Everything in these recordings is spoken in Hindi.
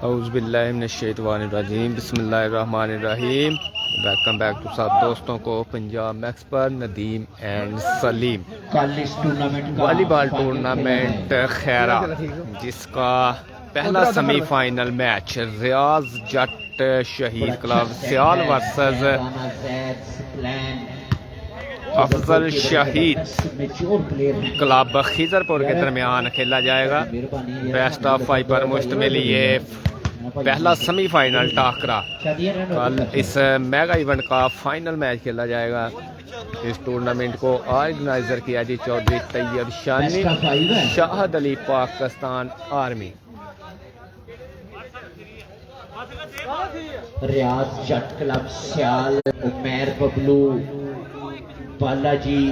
औज़ुबिल्लाहिमिनश्शैतानिर्रजीम बिस्मिल्लाहिर्रहमानिर्रहीम। वेलकम बैक टू सब दोस्तों को पंजाब मैक्स पर Nadeem and Saleem volleyball tournament Khaira, जिसका पहला सेमीफाइनल मैच रियाज जट शहीद क्लब सियाल वर्सेस अफजल शहीद क्लब खिजरपुर के दरमियान खेला जाएगा। बेस्ट ऑफ 5 पर मुश्तमिल ये पहला सेमीफाइनल टाकरा। कल इस मेगा इवेंट का फाइनल मैच खेला जाएगा। इस टूर्नामेंट को ऑर्गेनाइजर किया जी चौधरी तैयब शानी, शाहद अली पाकिस्तान आर्मी। रियाज जट क्लब सियाल उमैर बबलू बालाजी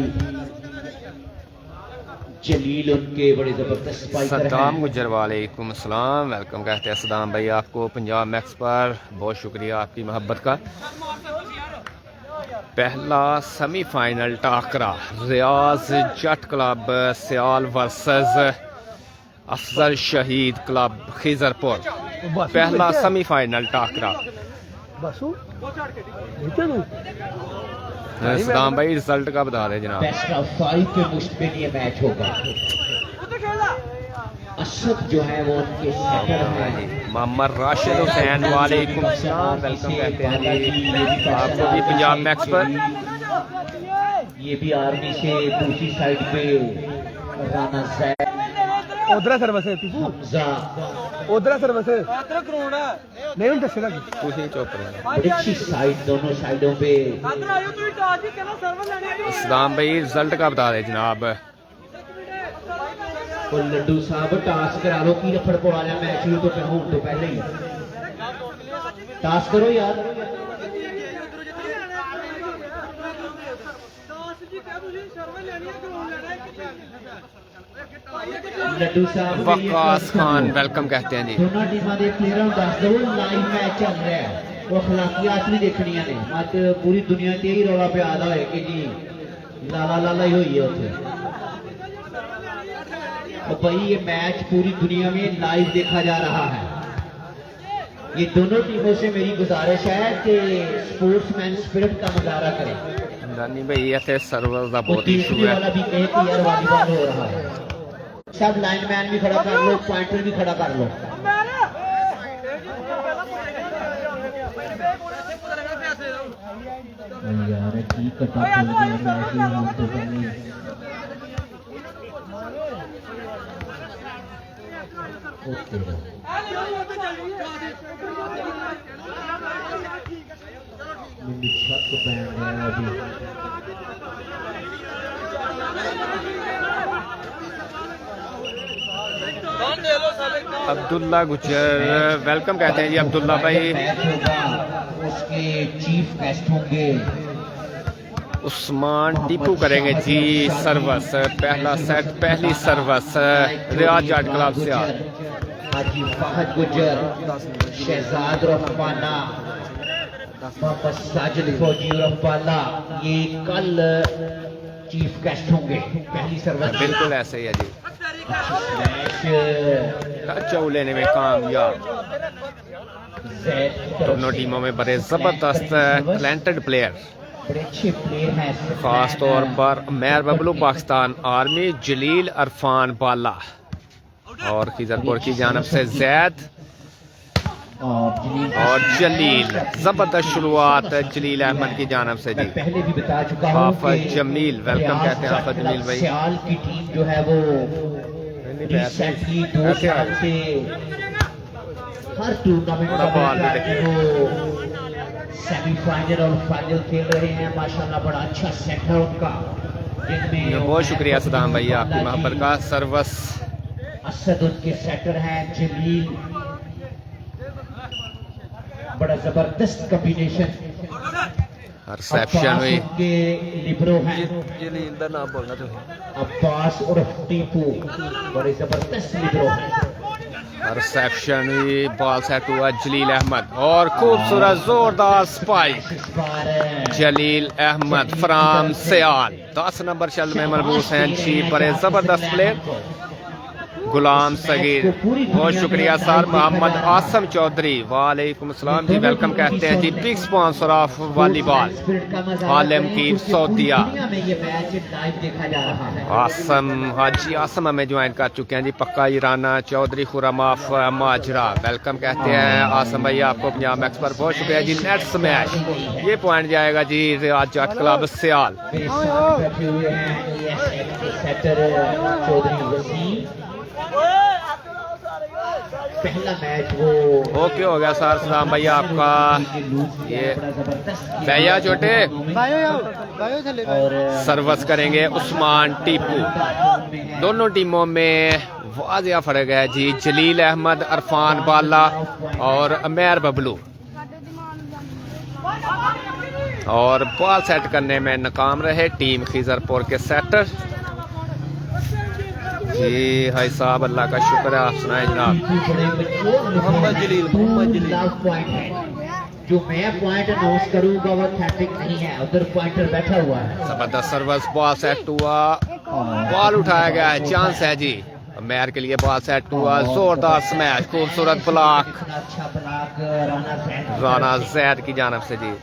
जलील उनके बड़े जबरदस्त स्पाइकर सद्दाम गुजर वालेकुम अस्सलाम। वेलकम कहते हैं सद्दाम भाई आपको पंजाब मैक्स पर। बहुत शुक्रिया आपकी मोहब्बत का। पहला सेमीफाइनल टाकरा रियाज जट क्लब सियाल वर्सेस अफजल शहीद क्लब खिजरपुर। पहला सेमीफाइनल टाकरा। सद्दाम भाई रिजल्ट का बता दें जनाब। बेस्ट ऑफ 5 के मुश्तमिल ये मैच होगा। असद जो है वो उनके सेटर हैं। मोहम्मद राशिद हुसैन वालेकुम सलाम। वेलकम कहते हैं जी आपको भी पंजाब मैक्स पर। ये भी आर्मी से दूसरी साइड पे राना जैद उधर सर्विस है हमजा उधर सर्विस नहीं हूं दस लगी कुछ नहीं चुप रहे। बड़ी अच्छी साइड दोनों साइडों पे। सद्दाम भाई रिजल्ट का बता दें जनाब। तो लड्डू साहब टास्क करा लो की रफड़ पवा लिया मैच ही तो होने तो पहले ही टास्क करो यार। लड्डू साहब वकास खान वेलकम कहते हैं जी। दोनों टीमां दे प्लेयरां नूं दस दो लाइव मैच चल रहा है। वो अखलाकियात भी देखनियां ने। मत पूरी दुनिया ते ही रौला पिया दा होए कि जी लाला लाला ही हुई है उत्थे। तो भाई ये मैच पूरी दुनिया में लाइव देखा जा रहा है। ये दोनों टीमों से मेरी गुजारिश है कि स्पोर्ट्समैन स्पिरिट का मुजाहरा करें। रानी भाई ऐसे सर्वर का बहुत इशू है। वाला भी कहे कि यार वॉलीबॉल हो रहा है। सब लाइनमैन भी खड़ा कर लो, पॉइंटर भी खड़ा कर लो। यार की कटा चल गया मैच ही हम तो पहले ओके मिनट शॉट को बैंड है अभी। अब्दुल्ला गुजर वेलकम कहते हैं जी अब्दुल्ला भाई। उसके चीफ गेस्ट होंगे उस्मान टीपू करेंगे जी सर्विस। पहला सेट पहली सर्विस रियाज जट क्लब से हाजी फहद गुजर शहजाद रफाना मोहम्मद साजिद फौजी रफाला ये कल चीफ गेस्ट होंगे पहली सर्विस। बिल्कुल ऐसे ही है जी। टच लेने में कामयाब। दोनों टीमों में बड़े जबरदस्त टैलेंटेड प्लेयर। खास तौर पर उमैर बबलू पाकिस्तान आर्मी, जलील अरफान बाला और खिजरपुर की जानब से जैद और जलील। जबरदस्त शुरुआत जलील अहमद की जानब से जी। पहले भी बता चुका हूं हाफिज जमील वेलकम कहते हैं हाफिज जमील भाई। सियाल की टीम जो है वो रिसेंटली 2 साल से हर टूर्नामेंट वो सेमीफाइनल और फाइनल खेल रहे हैं। माशाल्लाह बड़ा अच्छा सेट है उनका। जिनमें बहुत शुक्रिया सदाम भाई आपकी मोहब्बत का। सर्वस असद उनके सेटर हैं, जलील बड़ा जबरदस्त कॉम्बिनेशन। रिसेप्शन हुई के लिबरो हैं जलील का नाम बोलना तो अब्बास और टीपू बड़े जबरदस्त लिबरो हैं। रिसेप्शन हुई बॉल सेट हुआ जलील अहमद और खूबसूरत जोरदार spike Jalil Ahmad from Sial. 10 number शल में मलबूस हैं जी। बड़े जबरदस्त प्लेयर गुलाम सगीर, बहुत शुक्रिया सर। मोहम्मद आसम चौधरी, वालेकुम सलाम जी, वेलकम कहते हैं जी। बिग स्पॉन्सर ऑफ वॉलीबॉल आलम की सऊदिया। आसम हाजी आसम हमें ज्वाइन कर चुके हैं जी। पक्का ईराना चौधरी खुरम ऑफ माजरा, वेलकम कहते हैं आसम भाई आपको पंजाब मैक्स पर, बहुत शुक्रिया जी। नेट स्मैश, ये पॉइंट जाएगा जी रियाज जट क्लब सियाल। पहला मैच वो ओके हो गया सर सलाम भाई आपका। ये भैया छोटे सर्विस करेंगे उस्मान टीपू। दोनों टीमों में वाजिया फर्क है जी। जलील अहमद, अरफान बाला और अमेर बबलू, और बॉल सेट करने में नाकाम रहे टीम खिजरपुर के सेटर जी। भाई साहब अल्लाह का शुक्र है, आप सुनाए जनाब। मोहम्मद जलील पॉइंट है जो मैं पॉइंट अनाउंस करूंगा वो थैटिक नहीं है, उधर पॉइंटर बैठा हुआ है। जबरदस्त सर्विस, बॉल सेट हुआ, बॉल उठाया गया है, चांस है जी मैर के लिए। बॉल सेट हुआ, जोरदार स्मैश, खूबसूरत ब्लॉक अच्छा ब्लॉक राना जैद की जानब से जी।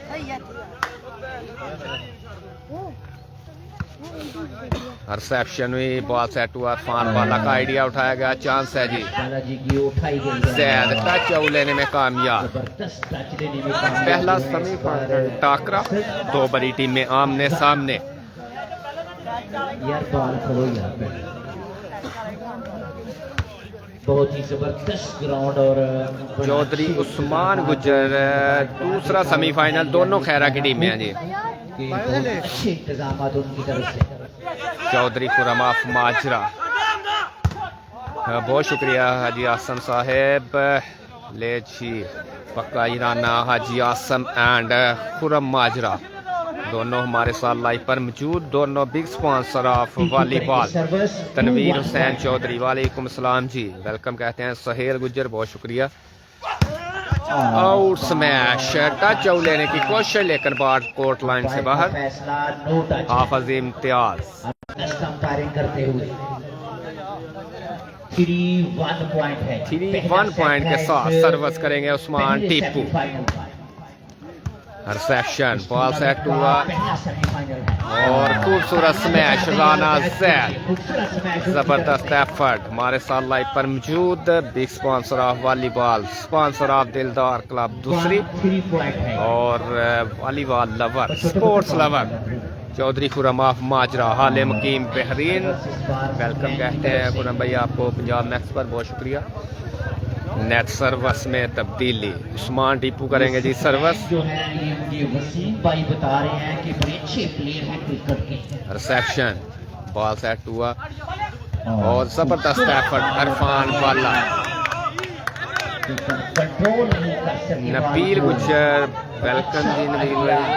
रिसेप्शन हुई, बॉल सेट हुआ, इरफान बाला का आइडिया उठाया गया, चांस है जी। जैद टच लेने में कामयाब। पहला सेमीफाइनल टाकरा, दो बड़ी टीमें आमने सामने। यार बॉल करो यार, बहुत ही जबरदस्त ग्राउंड। और चौधरी उस्मान गुजर, दूसरा सेमीफाइनल, दोनों खैरा की टीमें हैं जी। अच्छे इंतजाम उनकी तरफ से। चौधरी खुरम ऑफ माजरा, बहुत शुक्रिया हाजी आसम साहेब। ले जी पक्का ईराना हाजी आसम एंड खुरम माजरा दोनों हमारे साथ लाइव पर मौजूद। दोनों big sponsor of volleyball. Tanveer Hussain Chaudhry, वालेकुम सलाम जी, वेलकम कहते हैं। सहेल गुजर, बहुत शुक्रिया। आउट स्मैश, टच आउट लेने की कोशिश लेकिन बार कोर्ट लाइन से बाहर। हाफिज इम्तियाज कंपेयरिंग करते हुए 3-1 पॉइंट है। 3-1 पॉइंट के साथ सर्विस करेंगे Usman Tipu. Reception, ball set हुआ और खूबसूरत स्मैश, राना जैद। जबरदस्त एफर्ट, हमारे साथ लाइव पर मौजूद big sponsor of volleyball, sponsor of Dildar club दूसरी और volleyball lover, sports lover Chaudhry Khurram of Majra. हाल मुकीम बेहरीन, वेलकम कहते हैं खुरम भाई आपको पंजाब मैक्स पर, बहुत शुक्रिया। नेट सर्विस में तब्दीली, उस्मान टीपू करेंगे जी सर्विस। जो है ये वसीम भाई बता रहे हैं कि बड़े अच्छे प्लेयर हैं क्रिकेट के। रिसेप्शन, बॉल सेट हुआ और जबरदस्त एफर्ट, अरफान बाला, कंट्रोल नहीं कर सके। नबील गुजर, वेलकम जी नबील भाई।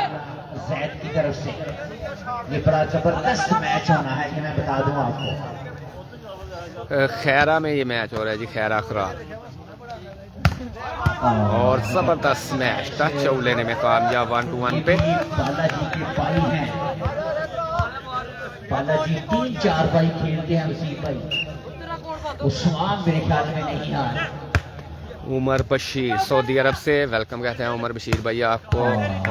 जैद की तरफ से ये बड़ा जबरदस्त मैच होना है, ये मैं बता दूं आपको। खैरा में ये मैच हो रहा है जी, खैरा खराब, और जबरदस्त मैच, टच आउट लेने में कामयाब 1-1 पे। बालाजी के भाई हैं, बालाजी 3-4 भाई खेलते हैं। उसी भाई उस्मान मेरे ख्याल में नहीं आ रहा। उमर बशीर सऊदी अरब से, वेलकम कहते हैं उमर बशीर भाई आपको।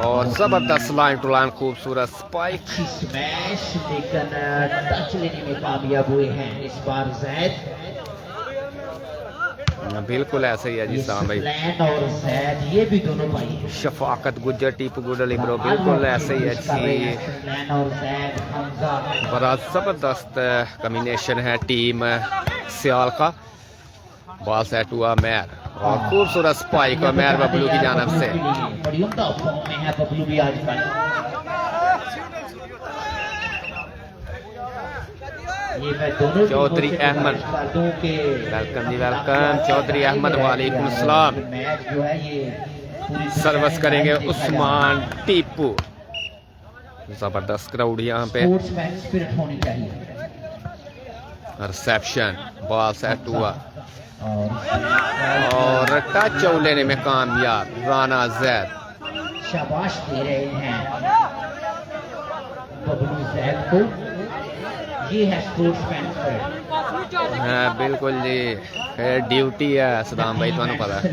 और जबरदस्त लाइन टू लाइन, खूबसूरत स्पाइक, स्मैश, लेकिन टच लेने में कामयाब हुए हैं इस बार जैद। बिल्कुल ऐसे ही है जी साम भाई। और जैद ये भी दोनों भाई। शफाकत गुजर, टीपू गुडली ब्रो, बिल्कुल ऐसे ही है जी। बड़ा जबरदस्त कॉम्बिनेशन है टीम सियाल का। बॉल सेट हुआ मैर और खूबसूरत स्पाइक और मैर बबलू की जानब से। बड़ी उम्दा फॉर्म में है बबलू भी आजकल। चौधरी अहमद, वेलकम जी वेलकम। चौधरी अहमद, वालेकुम सलाम। सर्विस करेंगे उस्मान टीपू। जबरदस्त क्राउड यहाँ पे। रिसेप्शन, बॉल सेट हुआ और टच आउट लेने में कामयाब, राना जैद। शाबाश दे रहे हैं बबलू जैद को। ये है स्पोर्ट्समैन स्पिरिट। हाँ बिल्कुल जी, ड्यूटी है सदाम भाई, तुहानू पता है।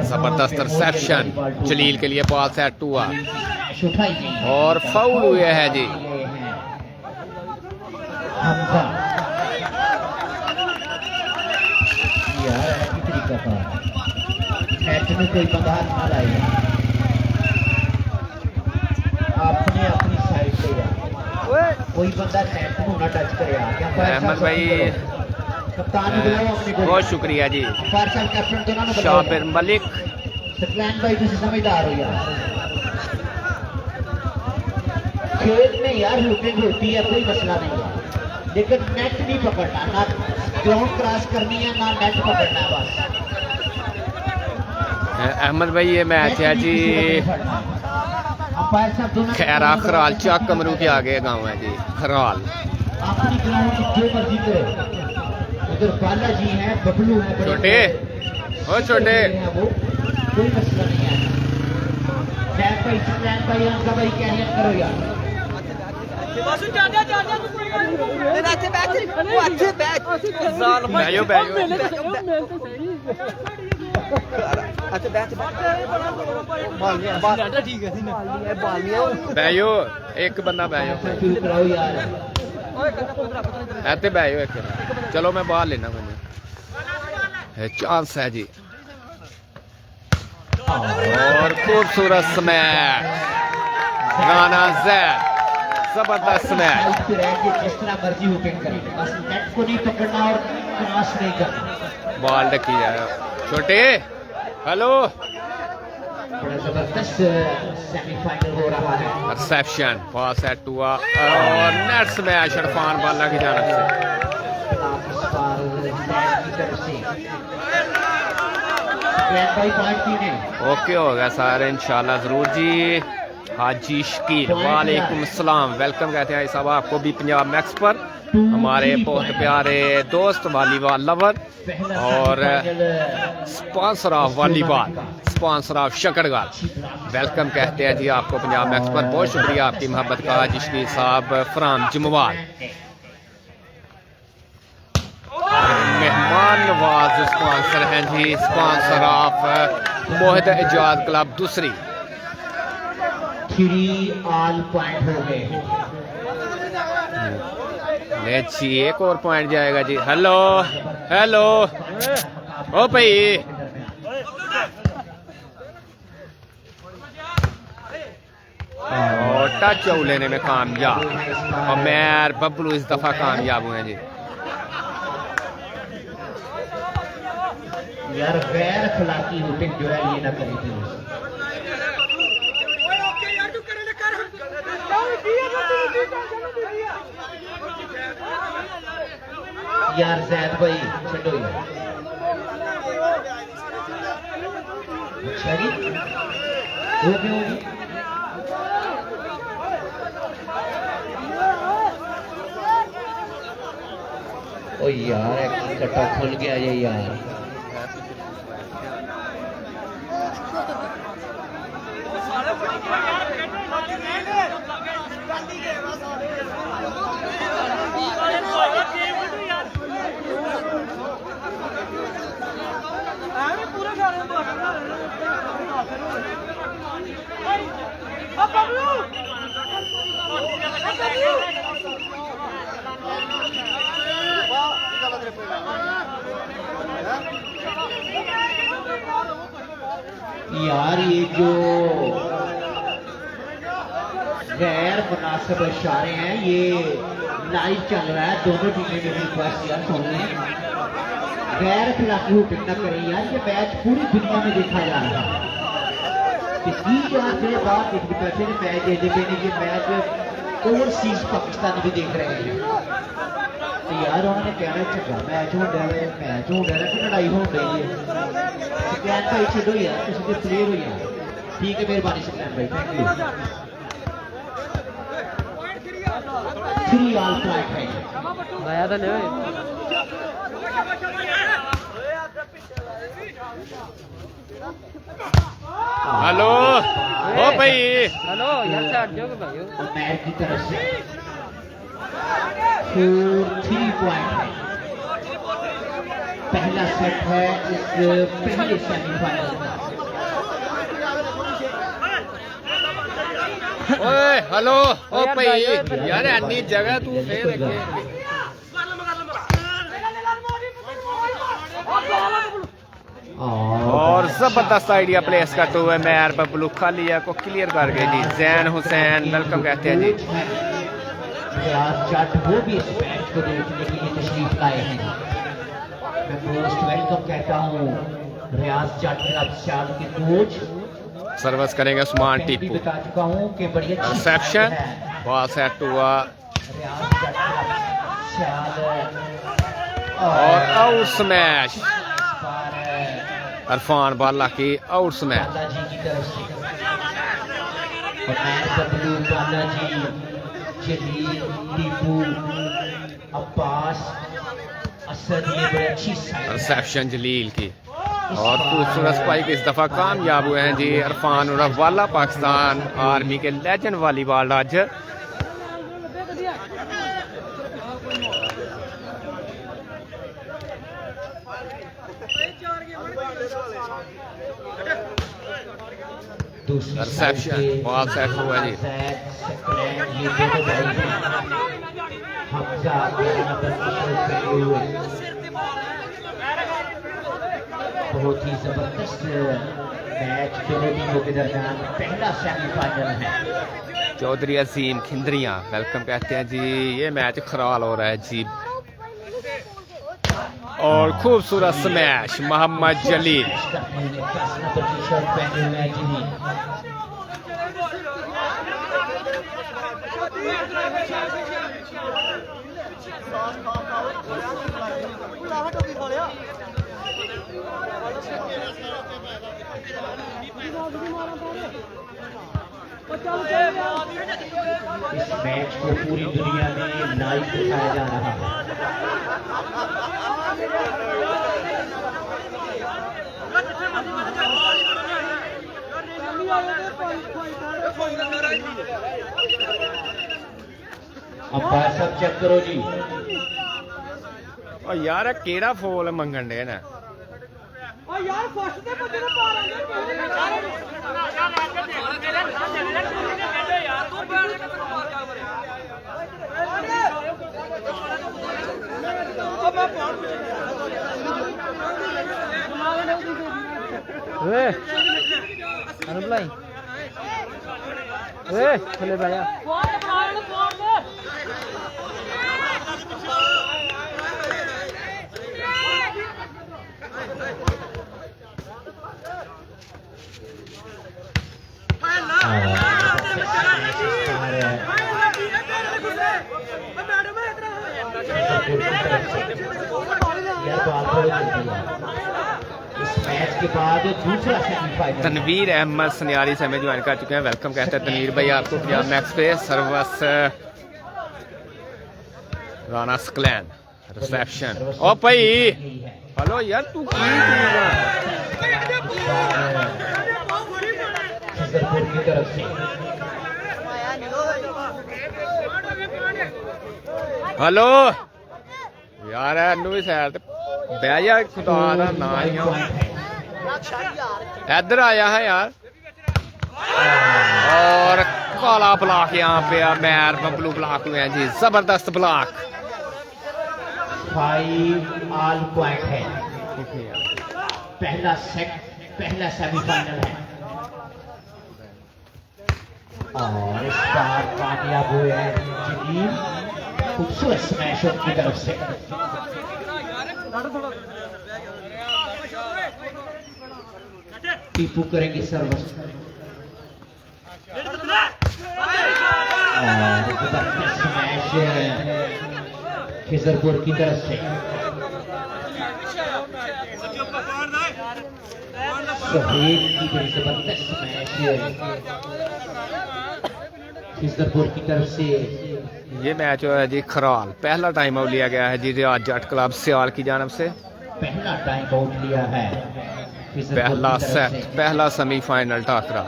जबरदस्त रिसेप्शन, जलील के लिए बॉल सेट हुआ और फाउल हुए है जी। कोई बंदा हाथ ना लाएगा अपने अपनी साइड पे यार, कोई बंदा नेट को ना टच करे यार। अहमद भाई कप्तान बुलाओ अपने को। बहुत शुक्रिया जी। फारसल कैप्टन को ना शाबिर मलिक, सतलैन भाई तुम समझदार हो यार। खेल में यार लुकिंग होती है, कोई मसला नहीं है, लेकिन नेट नहीं पकड़ना, ना ग्राउंड क्रॉस करनी है ना नेट पकड़ना है बस। अहमद भाई ये मैच है जी खैरा खराल चक कमरू के आगे गांव है जी खराल। अपनी ग्राउंड जो मर्जी करे, उधर बालाजी है, बबलू है, छोटे ओ छोटे वो कोई मसला नहीं है। सैफ भाई, सैफ भाई, हमका भाई कैरियर करो यार। बैयो एक बंदा बैयो कराओ यार, ऐसे बैयो एक, चलो मैं बाहर लेना मैंने चांस है जी। और खूबसूरत स्मैश राना जैद, जबरदस्त स्मैश। जिस तरह मर्जी ओपन करें, बस नेट को नहीं पकड़ना और क्रॉस नहीं करना। बॉल रखी जाए छोटे। हेलो, बड़ा जबरदस्त सेमीफाइनल हो रहा है। रिसेप्शन पास सेट हुआ और नेट स्मैश इरफान बाला की जानब से। ओके हो गया सर, इंशाल्लाह जरूर जी। हाजी शकील वालेकुम सलाम, वेलकम कहते हैं साहब आपको भी पंजाब मैक्स पर, हमारे बहुत प्यारे दोस्त वॉलीबॉल लवर और sponsor of volleyball, sponsor of Shakargal, welcome कहते हैं जी आपको पंजाब मैक्स पर। बहुत शुक्रिया आपकी मोहब्बत का हाजी शकील साहब फ्राम जमवाल। मेहमान नवाज स्पॉन्सर हैं जी, sponsor of Mohit Ejaz club दूसरी। 3 ऑल पॉइंट हो गए जी, एक और पॉइंट जाएगा जी। हेलो हेलो ओ भाई, और टच लेने में कामयाब, और मैं बबलू इस दफा कामयाब हुए जी। यार गैर अखलाकी हुटिंग जो है ये ना करी थी यार। जैद भाई छो यार, अच्छा जी हो क्यों होगी? ओ यार एक कटा खुल गया ये यार। यार ये जो गैर मुनासिब इशारे हैं ये लाइव चल रहा है, दोनों टीमें मेरी रिक्वेस्ट यार सुन लें, गैर खिलाफी हुटिंग न करें यार। ये मैच पूरी दुनिया में देखा जा रहा है, मेरे बाद एक पैसे ने मैच दे ये मैच ओवरसीज पाकिस्तानी भी देख रहे हैं। तो यार उन्होंने कहना चंगा मैच हो गया कि लड़ाई हो गई है। सैन भाई छो यार, तुम तो प्लेयर हो यार, ठीक है मेहरबानी सैन भाई, थैंक यू। 3 ऑल फ्लैट है आया था नहीं। हेलो ओ भाई, हेलो यार, साइड जाओ भाई। मैच की तरफ से 3 पॉइंट है। पहला सेट है इस पहले सेमीफाइनल का। ओए हेलो ओ भाई यार इतनी जगह तू फिर और जबरदस्त आइडिया प्लेस करते हुए मैर बबलू खालिया को क्लियर कर गए जी। जैन हुसैन वेलकम कहते हैं जी। रियाज जट वो भी इस मैच को देखने के लिए तशरीफ लाए हैं। मैं मोस्ट वेलकम कहता हूँ रियाज जट क्लब सियाल के कोच। सर्विस करेंगे उस्मान टीपू। बता चुका हूँ कि बड़ी अच्छी रिसेप्शन बॉल सेट हुआ रियाज जट क्लब सियाल और आउट स्मैश अरफान बाला की आउट स्मैश। बालाजी की तरफ से और मैच बबलू बालाजी जलील टीपू अब्बास असद ने बड़ी अच्छी रिसेप्शन जलील की और खूबसूरत स्पाइक इस दफा कामयाब हुए हैं जी। अरफान उर्फ वाला पाकिस्तान आर्मी के लेजेंड वॉलीबॉल आज रिसेप्शन बॉल सेट हुआ जी। बहुत ही जबरदस्त मैच दोनों टीमों के दरमियान पहला सेमीफाइनल है। चौधरी अजीम खिंदरिया वेलकम कहते हैं जी। ये मैच खराल हो रहा है जी और खूबसूरत स्मैश मोहम्मद जलील। इस मैच को पूरी दुनिया में लाइव दिखाया जा रहा है। अंपायर सब चेक करो जी। और यार केड़ा फोल मंगन डे ना यार फर्स्ट ते बच्चे ने पा रहे यार तू बैठ के मार क्या करे ओए अनबलाई ओए चले भाया इस मैच के बाद दूसरा सेमीफाइनल तनवीर अहमद सनियारी से हमें ज्वाइन कर चुके हैं। वेलकम कहते हैं तनवीर भाई आपको पंजाब मैक्स पे सर्वस राना स्क्लैन रिसेप्शन। ओ भाई हेलो यार तू की की तरफ से हेलो यार एनू भी सैर बह जा खुदा का ना ही इधर आया है यार और काला ब्लॉक यहाँ पे मैर बबलू ब्लॉक हुए हैं जी। जबरदस्त ब्लॉक 5 ऑल पॉइंट है। पहला सेमीफाइनल है और इस बार कामयाब हुए हैं जलील। खूबसूरत स्मैश उनकी तरफ से टीपू करेंगे सर्विस जबरदस्त स्मैश खिजरपुर की तरफ से शहीद की बड़ी जबरदस्त स्मैश खिजरपुर की तरफ से। ये मैच है जी खराल। पहला टाइम आउट लिया गया है जी रियाज जट क्लब सियाल की जानब से। पहला टाइम आउट लिया है पहला सेट पहला सेमीफाइनल टाकरा।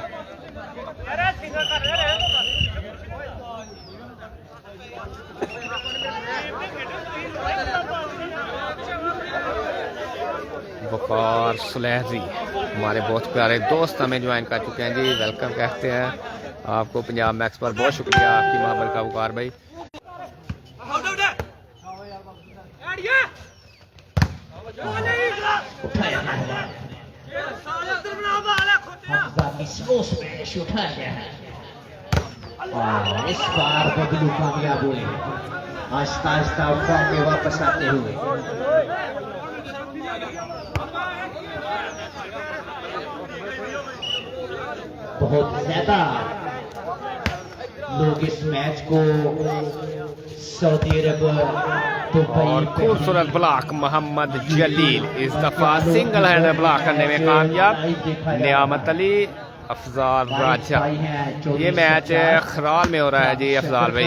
वकार सुलहजी हमारे बहुत प्यारे दोस्त हमें ज्वाइन कर चुके हैं जी, वेलकम कहते हैं आपको पंजाब मैक्स पर। बहुत शुक्रिया आपकी मोहब्बत का वकार भाई। उठाया गया है और इस बार बबलू कामयाब हुए आहिस्ता आहिस्ता फॉर्म में वापस आते हुए। बहुत ज्यादा लोग इस मैच को सऊदी अरब और खूबसूरत ब्लॉक मोहम्मद जलील इस दफा सिंगल हैंड ब्लॉक करने में कामयाब। नियामत अली, अफजाल राजा। ये मैच खराल में हो रहा है जी अफजाल भाई,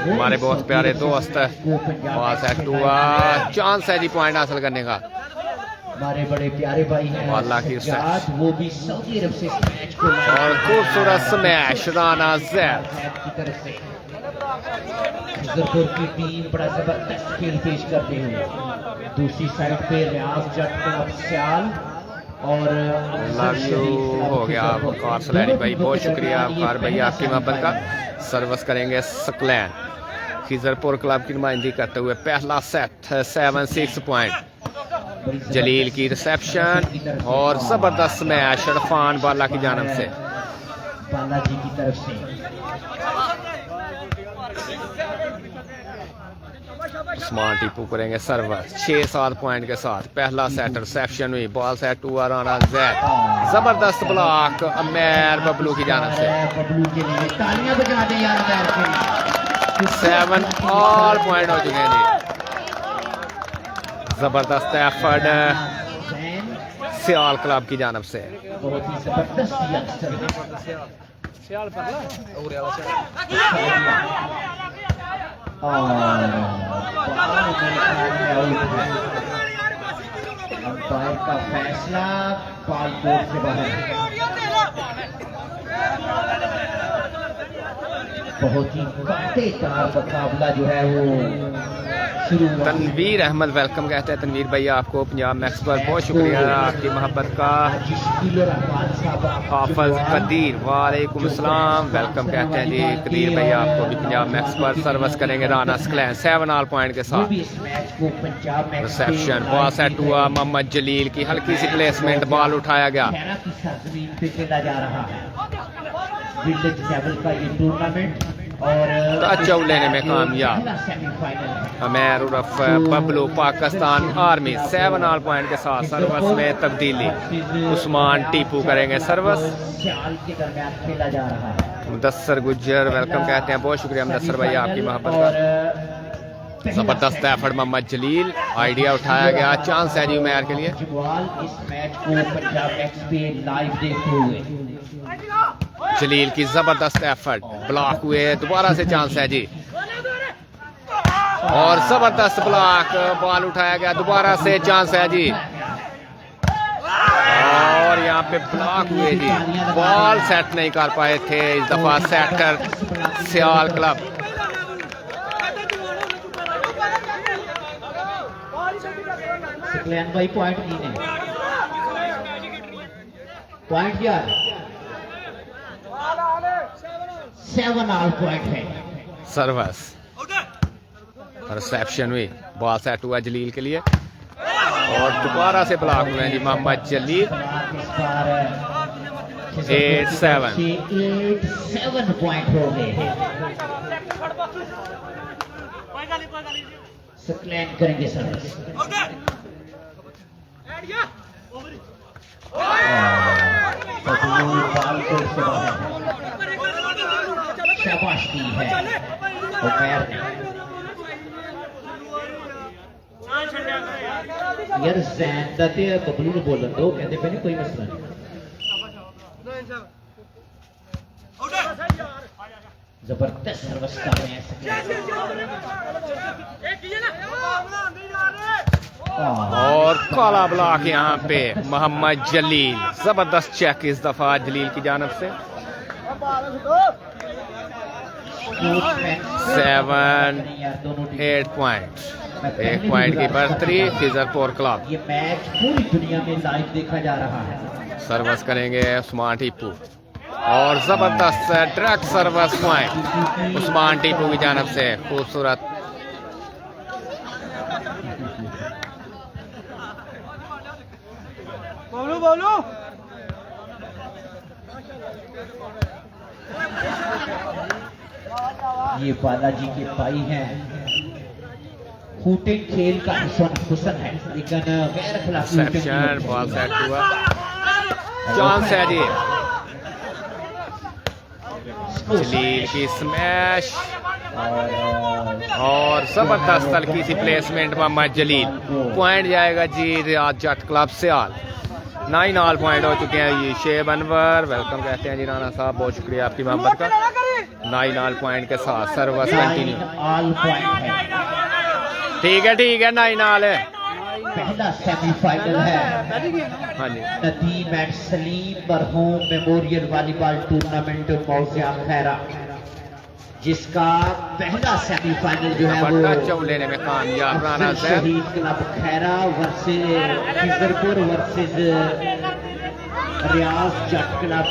हमारे बहुत प्यारे दोस्त। सेट हुआ, चांस है जी पॉइंट हासिल करने का। हमारे बड़े प्यारे भाई हैं अल्लाह की सज्जाद, वो भी सऊदी अरब से इस मैच को और खूबसूरत स्मैश राना जैद की तरफ से खिजरपुर की टीम बड़ा जबरदस्त खेल पेश करते हुए। दूसरी साइड पे रियाज जट क्लब सियाल और लव यू हो गया वकार सलैनी भाई, बहुत शुक्रिया वकार भाई आपकी मोहब्बत का। सर्विस करेंगे सकलैन खिजरपुर क्लब की नुमाइंदगी करते हुए। पहला सेट 7-6 पॉइंट। जलील की रिसेप्शन और जबरदस्त मैच इरफान बाला की जानब से, बालाजी की तरफ से। उस्मान टीपू करेंगे सर्विस 6-7 पॉइंट के साथ। पहला सेट रिसेप्शन हुई, बॉल सेट हुआ राना जैद, जबरदस्त ब्लॉक अमेर बबलू की जानब से। बबलू के लिए तालियां बजा दें यार अमेर के लिए। 7 ऑल पॉइंट हो चुके हैं जी। जबरदस्त एफर्ट सियाल क्लब की जानब से। बहुत ही जबरदस्त यंगस्टर अंपायर का फैसला बॉल कोर्ट से बाहर। बहुत ही कांटेदार मुकाबला जो है वो शुरू हुआ। तनवीर अहमद वेलकम कहते हैं तनवीर भैया आपको पंजाब मैक्स पर, बहुत शुक्रिया आपकी मोहब्बत का। हाफिज कदीर वालेकुम सलाम वेलकम कहते हैं जी कदीर भैया आपको भी पंजाब मैक्स पर। सर्विस करेंगे राना सकलैन 7 ऑल पॉइंट के साथ। रिसेप्शन बॉल सेट हुआ, मोहम्मद जलील की हल्की सी प्लेसमेंट, बॉल उठाया गया। खेला जा रहा है विलेज लेवल का ये टूर्नामेंट और टच आउट लेने में कामयाब अमेर उर्फ Bablu Pakistan army 7 all point के साथ। सर्विस में तब्दीली, उस्मान टीपू करेंगे सर्विस। सियाल के दरमियान खेला जा रहा है। मुदस्सर गुज्जर वेलकम कहते हैं, बहुत शुक्रिया मुदस्सर भाई आपकी मोहब्बत का। जबरदस्त एफर्ट मोहम्मद जलील, आइडिया उठाया गया, चांस है जी उमेर के लिए। इस मैच को पंजाब मैक्स पे लाइव देखते हुए। जलील की जबरदस्त एफर्ट, ब्लॉक हुए, दोबारा से चांस है जी और जबरदस्त ब्लॉक, बॉल उठाया गया, दोबारा से चांस है जी और यहाँ पे ब्लॉक हुए जी। बॉल सेट नहीं कर पाए थे इस दफा सेटर सियाल क्लब। सकलैन भाई पॉइंट नहीं है, पॉइंट यार 7 ऑल पॉइंट है। सर्विस रिसेप्शन हुई, बॉल सेट हुआ जलील के लिए और दोबारा से ब्लॉक हुए जी मोहम्मद जलील। 8-7 पॉइंट हो गए। सकलैन करेंगे सर्विस। शाबाश की है उमैर ने। यार जैन दा ते बबलू ਨੂੰ ਬੋਲਣ ਦੋ, ਕਹਿੰਦੇ ਪਏ ਨਹੀਂ ਕੋਈ ਮਸਲਾ ਨਹੀਂ। जबरदस्त सर्विस कर रहे हैं और काला ब्लॉक यहाँ पे मोहम्मद जलील, जबरदस्त चेक इस दफा जलील की जानब से। 7-8 पॉइंट, 1 पॉइंट की बढ़तरी खिजरपुर क्लब। ये मैच पूरी दुनिया में लाइव देखा जा रहा है। सर्विस करेंगे उस्मान टीपू और जबरदस्त direct service point Usman Tipu की जानब से। खूबसूरत बोलो बोलो। ये बालाजी के भाई हैं। शूटिंग खेल का हुसन है, लेकिन गैर खिलाफी रिसेप्शन, बॉल सेट हुआ, चांस है जी। जलील की स्मैश और जबरदस्त हल्की सी प्लेसमेंट मोहम्मद जलील। पॉइंट जाएगा जी रियाद जट क्लब सियाल। 9 ऑल पॉइंट हो चुके हैं। ये शेब अनवर वेलकम कहते हैं जी राना साहब, बहुत शुक्रिया आपकी मोहब्बत का। 9 ऑल पॉइंट के साथ सर्विस कंटिन्यू। ऑल पॉइंट है। ठीक है 9 ऑल है। पहला सेमीफाइनल है हाँ जी। नदीम एंड सलीम मरहूम मेमोरियल वॉलीबॉल टूर्नामेंट मौज़ा खैरा, जिसका पहला सेमीफाइनल जो है वो टच लेने में कामयाब राना साहब। Shaheed club Khaira versus Khizarpur versus Riaz Jatt club.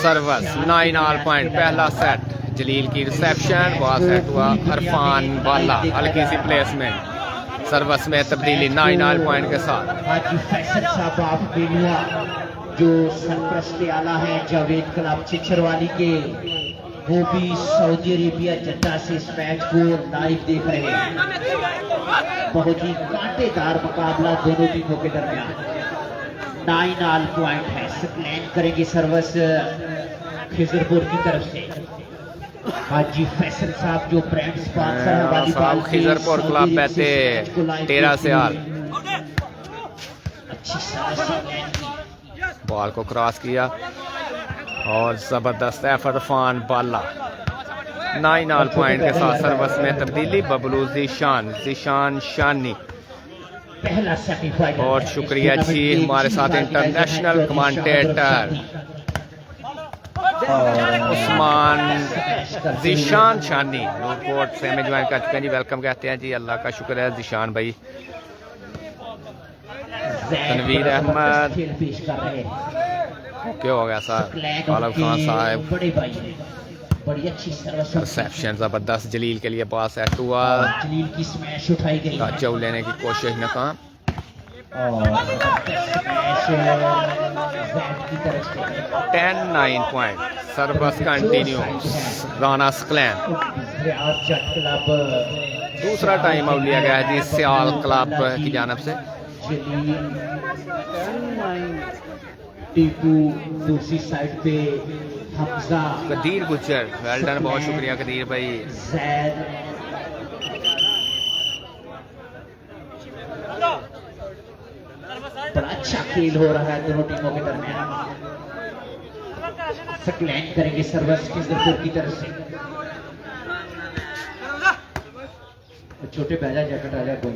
Service 9 all point पहला सेट। जलील की रिसेप्शन, बॉल सेट हुआ, अरफान बाला हल्की सी प्लेसमेंट, सर्विस में तब्दीली 9 ऑल पॉइंट के साथ। हाजी फैसल साहब ऑफ बेलुआ जो सरपरस्त आला है जावेद क्लब छिछरवाली के, वो भी सऊदी अरेबिया जद्दा से इस मैच को लाइव देख रहे हैं। बहुत ही कांटेदार मुकाबला दोनों टीमों के दरमियान। 9 ऑल पॉइंट है। स्क्लैन करेंगे सर्विस खिजरपुर की तरफ से। हाजी फैसल साहब जो ब्रांड स्पॉन्सर है वॉलीबॉल के, खिजरपुर क्लब बैठे 13 से आल। अच्छी स्क्लैन की। बॉल को क्रॉस किया और जबरदस्त अरफान बाला 9 ऑल पॉइंट के साथ सर्विस में तब्दीली। बबलू जीशान शानी, पहला सेमीफाइनल। बहुत शुक्रिया जी हमारे साथ इंटरनेशनल कमेंटेटर उस्मान जीशान शानी नूरकोट से हमें ज्वाइन कर चुके हैं जी, वेलकम कहते हैं जी। अल्लाह का शुक्र है जीशान भाई। तनवीर अहमद खेल पेश कर रहे हैं। क्या हो गया सर? आलम खान साहब बड़े भाई हैं। बड़ी अच्छी सर्विस। रिसेप्शन जबरदस्त जलील के लिए बॉल सेट हुआ, जलील की स्मैश उठाई गई टच लेने की कोशिश नाकाम। और स्मैश जैद की तरफ से 10-9 पॉइंट सर्विस कंटिन्यू। राना स्क्लैन रियाज जट क्लब दूसरा टाइम आउट लिया गया है जी सियाल क्लब की जानब से। जलील टीपू, दूसरी साइड पे हमजा, कदीर गुजर वेल डन, बहुत शुक्रिया कदीर भाई। जैद। बड़ा अच्छा खेल हो रहा है दोनों टीमों के दरमियान। स्क्लैन करेंगे सर्विस खिजरपुर की तरफ से। छोटे पहला जैकेट आ जाए कोई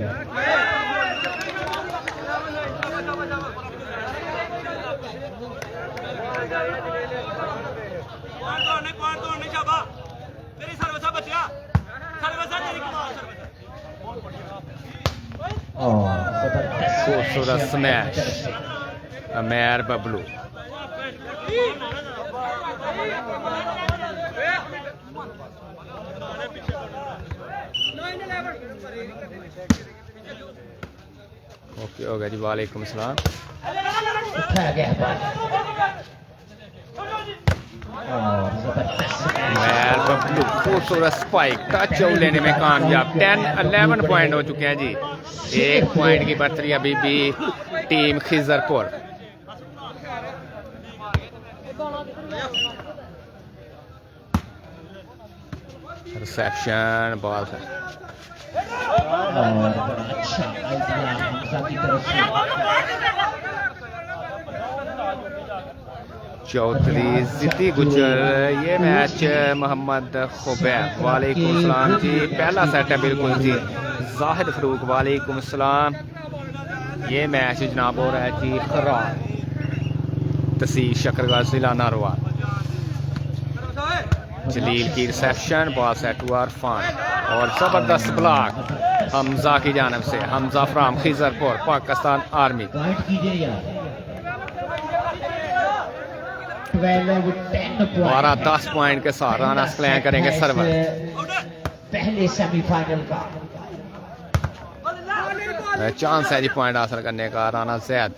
खूबसूरत स्मैश अमेर बबलू। ओके हो गया जी, वालेकुम सलाम। उठाया गया बाल और जबरदस्त अमेर बबलू खूबसूरत स्पाइक टच लेने में कामयाब। 10-11 पॉइंट हो चुके हैं जी। 1 पॉइंट की बढ़तरी अभी भी टीम खिजरपुर। रिसेप्शन बॉल है और अच्छा आइडिया हमजा की तरफ से। चौधरी जिद्दी गुजर, ये मैच मोहम्मद खुबैब वालेकुम सलाम जी। पहला सेट है बिल्कुल जी। जाहिद फरूक वालेकुम सलाम। ये मैच जनाब हो रहा है जी खराब तहसील शकरगढ़ जिला नारवाल। जलील की रिसेप्शन, बॉल सेट हुआ इरफान और जबरदस्त ब्लॉक हमजा की जानब से। Hamza from Khizirpur, Pakistan army. Point कीजिए यार। 12-10 पॉइंट के साथ राना स्क्लैन करेंगे सर्वर। पहले सेमीफाइनल का चांस है जी पॉइंट हासिल करने का राना जैद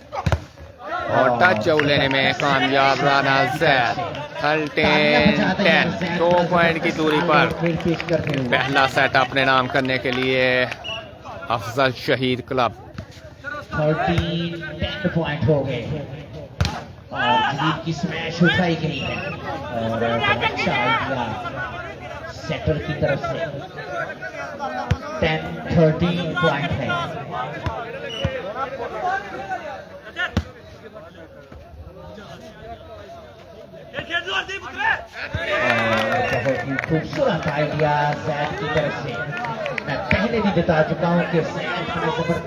और टच लेने में कामयाब राना जैद। 13-10 2 पॉइंट की दूरी पर पहला सेट अपने नाम करने के लिए अफजल शहीद क्लब। 13-10 पॉइंट हो गए और जलील की स्मैश उठाई गई है और अच्छा आइडिया सेटर की तरफ से। 10-13 पॉइंट है। बहुत ही खूबसूरत आइडिया जैद की तरफ से। मैं पहले भी बता चुका हूँ कि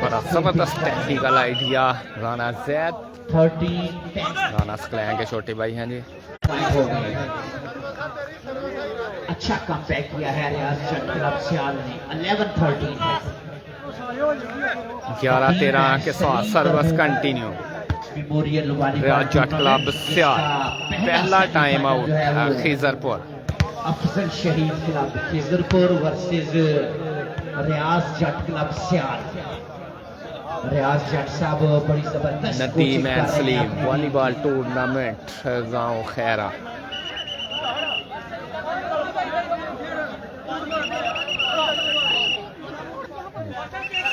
बड़ा जबरदस्त टेक्निकल आइडिया राना जैद। 13-10 राना स्क्लैन के छोटे भाई हैं जी। पॉइंट हो गए। अच्छा कम बैक किया है रियाज जट क्लब सियाल ने। 11-13 है। 11-13 के साथ सर्विस कंटिन्यू। मेमोरियल वाली रियाज जट क्लब सियाल पहला time out Khizarpur. Afzal Shaheed club Khizarpur versus Riaz Jatt club Sial. Riaz Jatt साहब बड़ी जबरदस्त Nadeem and Saleem volleyball tournament गांव खैरा।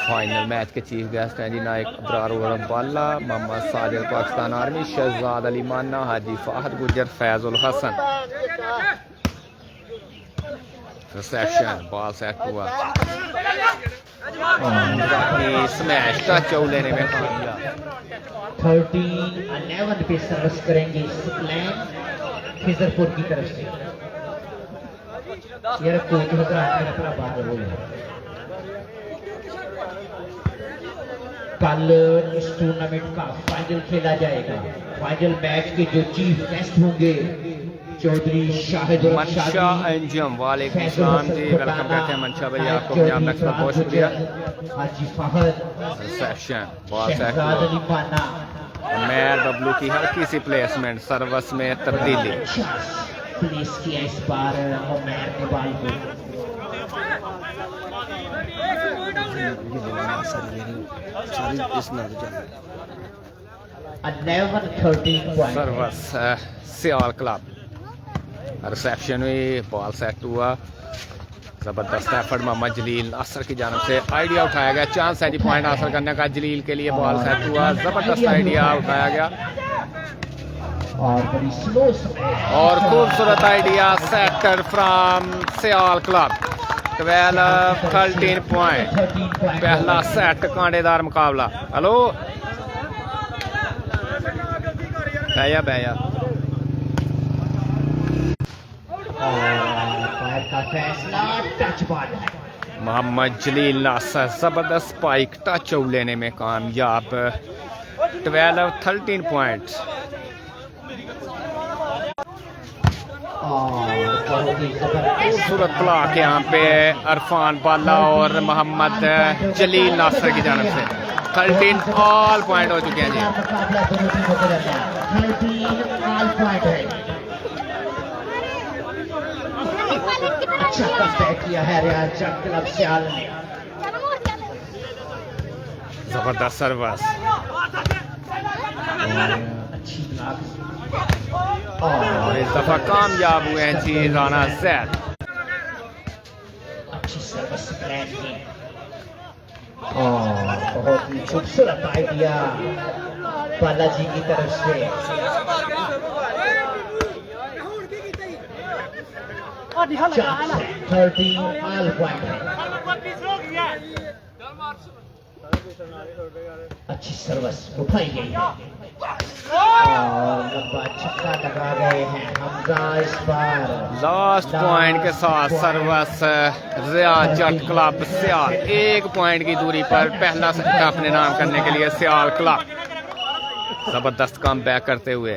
फाइनल मैच के चीफ गेस्ट हैं जी Naik Abrar Bala, Mohammad Sajid Pakistan army, Shahzad Ali Mana, Haji Fahad Gujjar, Faizul Hasan. Reception ball set हुआ, स्मैश टच लेने में कामयाब। 13-11 पे सर्विस करेंगे स्क्लैन खिजरपुर की तरफ से। ये रखो बाहर हो गया। कल इस टूर्नामेंट का फाइनल खेला जाएगा। फाइनल मैच के जो चीफ गेस्ट होंगे चौधरी शाहिद मनशा अंजुम। वालेकुम सलाम जी, वेलकम करते हैं मनशा भाई आपको पंजाब नेक्स्ट में बहुत शुक्रिया। Haji Fahad, reception ball set Shahzad Ali Mana, मैर बबलू की हल्की सी प्लेसमेंट, सर्विस में तब्दीली। प्लेस किया इस बार उमैर नेपाल को। 11-13 पॉइंट। सर्विस सियाल क्लब। रिसेप्शन हुई, बॉल सेट हुआ, जबरदस्त एफर्ट मोहम्मद जलील नासर की जानब से। आइडिया उठाया गया, चांस है जी पॉइंट हासिल करने का जलील के लिए। बॉल सेट हुआ, जबरदस्त आइडिया उठाया गया और बड़ी स्लो और खूबसूरत idea setter from Sial club. 12-13 point. पहला सेट कांडेदार मुकाबला। हेलो भैया भैया का फैसला टच बॉल है। मोहम्मद जलील नासर जबरदस्त स्पाइक टच लेने में कामयाब। 12-13 पॉइंट। खूबसूरत ब्लॉक यहाँ पे इरफान बाला और मोहम्मद जलील नासर की जानब से। 13 ऑल पॉइंट हो चुके हैं जी। मुकाबला दोनों टीमों के दरमियान 13 ऑल पॉइंट है। अच्छा कमबैक किया है रियाज जट क्लब सियाल ने। जबरदस्त सर्विस अच्छी ब्लॉक और इस दफा कामयाब हुए हैं जी राना जैद। अच्छी सर्विस प्लान की और बहुत ही खूबसूरत आइडिया बालाजी की तरफ से। 13 ऑल पॉइंट है। अच्छी सर्विस उठाई गई है और लंबा छक्का लगा गए हैं हमजा इस बार। लास्ट पॉइंट के साथ सर्विस रियाज जट क्लब सियाल। 1 पॉइंट की दूरी पर पहला सेट अपने नाम करने के लिए सियाल क्लब जबरदस्त कम बैक करते हुए।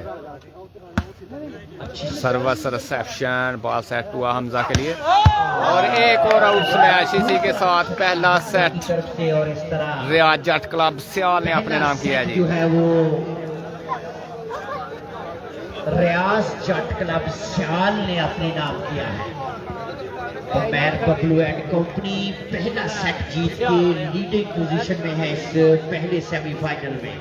सर्विस रिसेप्शन, बॉल सेट हुआ हमजा के लिए और एक और आउट स्मैश। इसी के साथ पहला सेट तरफ से और इस तरह रियाज जट क्लब सियाल ने अपने नाम किया जी। जो है वो रियाज जट क्लब सियाल ने अपने नाम किया है। मैर बबलू एंड कंपनी पहला सेट जीत के लीडिंग पोजीशन में है इस पहले सेमीफाइनल में।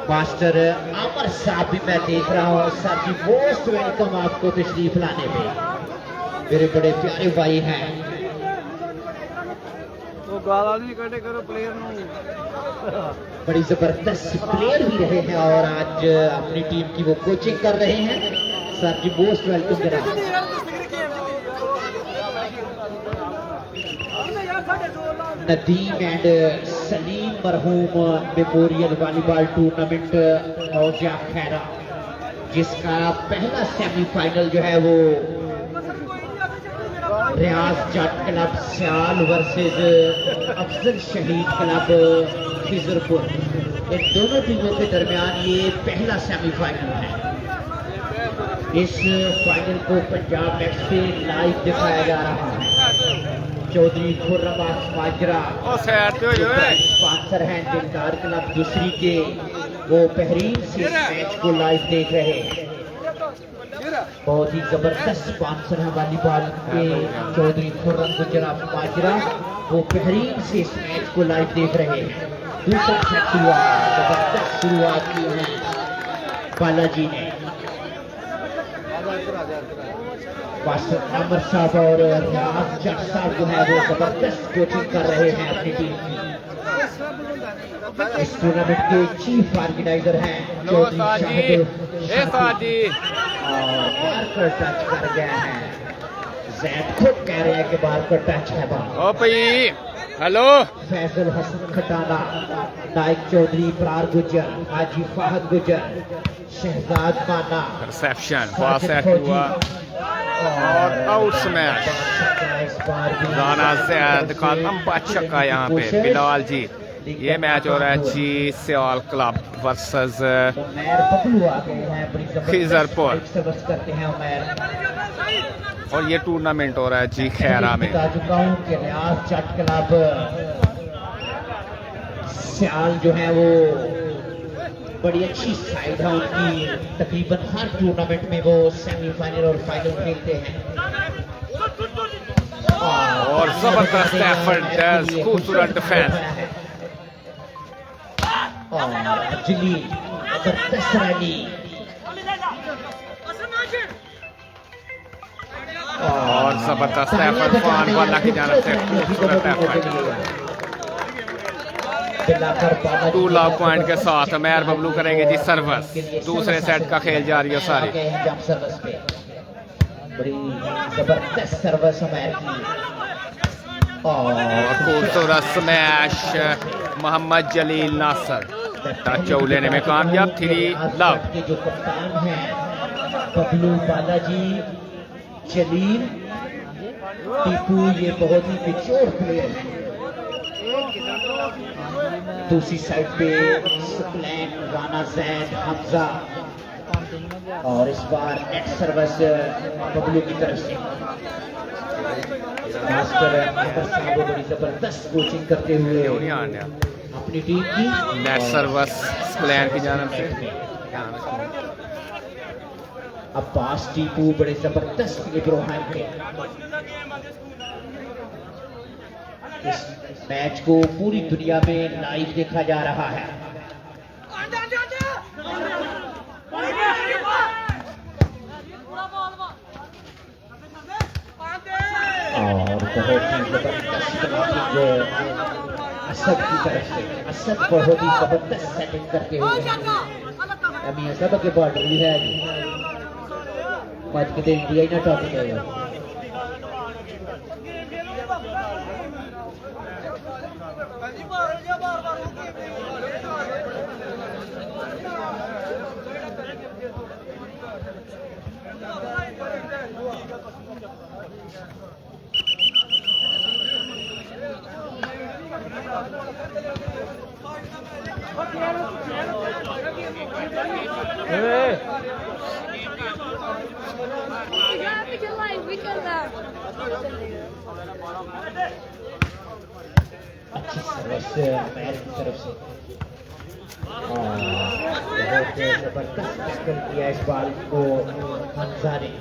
मास्टर आमर साहब भी मैं देख रहा हूँ सर जी, मोस्ट वेलकम आपको तशरीफ लाने पे, मेरे बड़े प्यारे भाई हैं। तो गाला नहीं कटे करो प्लेयर बड़ी जबरदस्त प्लेयर भी रहे हैं और आज अपनी टीम की वो कोचिंग कर रहे हैं। सर जी मोस्ट वेलकम जनाब। नदीम एंड सलीम मरहूम मेमोरियल वॉलीबॉल टूर्नामेंट मौजा खैरा, जिसका पहला सेमीफाइनल जो है वो रियाज जट क्लब सियाल वर्सेस अफजल शहीद क्लब खिजरपुर, इन दोनों टीमों के दरमियान ये पहला सेमीफाइनल है। इस फाइनल को पंजाब नेट से लाइव दिखाया जा रहा है। चौधरी खुर्रबाज माजरा स्पॉन्सर हैं, दिलदार क्लब दूसरी के वो बहरीन से इस मैच को लाइव देख रहे हैं। बहुत ही जबरदस्त स्पॉन्सर है वॉलीबॉल के चौधरी खुर्रम गुजरात माजरा, वो बहरीन से इस मैच को लाइव देख रहे हैं। दूसरा सेट हुआ, जबरदस्त शुरुआत की है बालाजी ने। मास्टर अमर साहब और रियाज जट साहब जो है वो जबरदस्त कोचिंग कर रहे हैं अपनी टीम की। इस टूर्नामेंट के चीफ ऑर्गेनाइजर हैं चौधरी शाहिद और बारकर टच कर गया है। जैद खुद कह रहे हैं कि बारकर टच है बाहर। हेलो फैजल हसन खटाना, नाइक चौधरी, इकरार गुजर, हाजी फहद गुजर, शहजाद माना, रिसेप्शन बॉल सेट हुआ और आउट स्मैश। राना जैद का लंबा छक्का यहाँ पे बिलाल जी। ये मैच हो रहा है जी सियाल क्लब वर्सेस खिजरपुर और ये टूर्नामेंट हो रहा है जी खैरा में। बता चुका हूँ कि रियाज जट क्लब सियाल जो है वो बड़ी अच्छी साइड है उनकी, तकरीबन हर टूर्नामेंट में वो सेमीफाइनल और फाइनल खेलते हैं। और जबरदस्त एफर्ट, खूबसूरत डिफेंस और जिली जबरदस्त रैली और जबरदस्त एफर्ट फान वाला की जानिब से खूबसूरत एफर्ट। 2 लाख पॉइंट के साथ मैर बबलू करेंगे जी सर्विस। दूसरे सेट का खेल जारी है सारी। बड़ी जबरदस्त सर्विस मैर की और खूबसूरत स्मैश मोहम्मद जलील नासर टच लेने में कामयाब। 3 लव के जो कप्तान हैं बबलू, बालाजी, जलील, टीपू, ये बहुत ही मेच्योर प्लेयर है। दूसरी साइड पे सुकलैन, राना जैद, हमजा और इस बार नेट सर्विस बबलू की तरफ से। मास्टर अहमद साहब बड़ी जबरदस्त कोचिंग करते हुए अपनी टीम की। नेट सर्विस स्क्लैन की जानिब से। अब्बास, टीपू बड़े जबरदस्त लिबरो हैं के। इस मैच को पूरी दुनिया में लाइव देखा जा रहा है और बहुत ही जबरदस्त असद की तरफ से। असद बहुत ही जबरदस्त सेटिंग करके हुए अभी असद के बॉर्डर भी है मैच के इंडिया ही ना टॉपिक है। Okay. अच्छी सर्विस मैच की तरफ से और बहुत जबरदस्त टैकल किया इस बॉल को हमजा ने।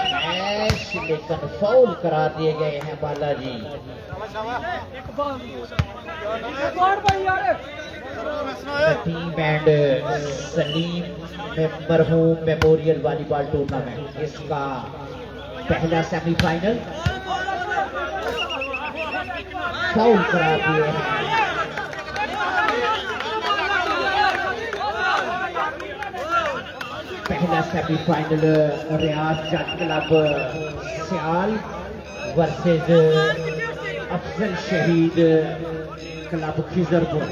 स्मैश लेकिन फाउल करा दिए गए हैं बालाजी। टीम एंड सलीम मरहूम मेमोरियल वॉलीबॉल टूर्नामेंट इसका पहला सेमीफाइनल फाउल करा दिए हैं। पहला सेमीफाइनल रियाज जट क्लब सियाल वर्सेस अफजल शहीद क्लब खिजरपुर।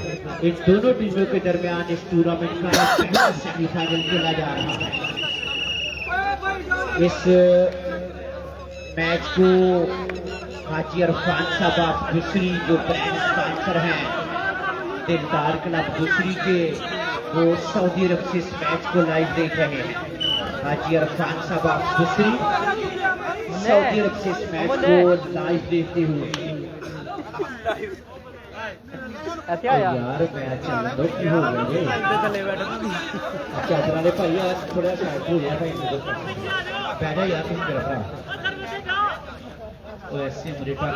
इन दोनों टीमों के दरमियान इस टूर्नामेंट का पहला सेमीफाइनल खेला जा रहा है। इस मैच को हाजी अरफान साहब दूसरी जो ब्रांड स्पॉन्सर हैं दिलदार क्लब दूसरी के, वो सऊदी अरब से इस मैच को लाइव देख रहे हैं। हाजी अरफान साहब दूसरी सऊदी अरब से इस मैच को लाइव देखते हुए। यार मैच की हो गई चादर वाले भाई आज थोड़ा साइड हो गया भाई बैठा यार तुम मेरा भरा वो ऐसे मेरे पास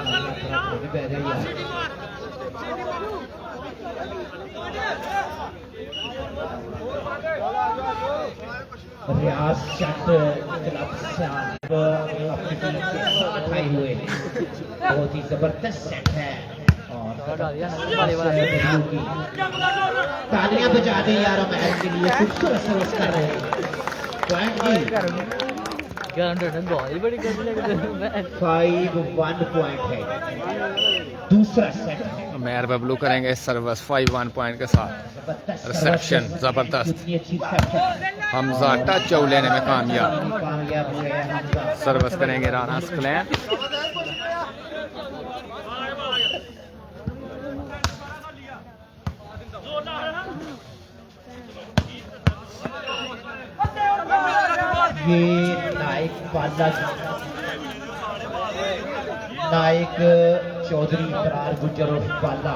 बैठा यार। रियाज जट क्लब साहब अपनी टीम के साथ आए हुए हैं। बहुत ही जबरदस्त सेट है और तालियां बजा दें यार मैच के लिए। खूबसूरत सर्विस कर रहे हैं। पॉइंट की 5-1 पॉइंट है। दूसरा सेट है मेयर बबलू करेंगे सर्विस 5-1 पॉइंट के साथ। रिसेप्शन जबरदस्त, हमजा टच चौ लेने में कामयाब। सर्विस करेंगे राना स्क्लैन। ये नायक बालाजी नायक चौधरी फरार गुजर और बाला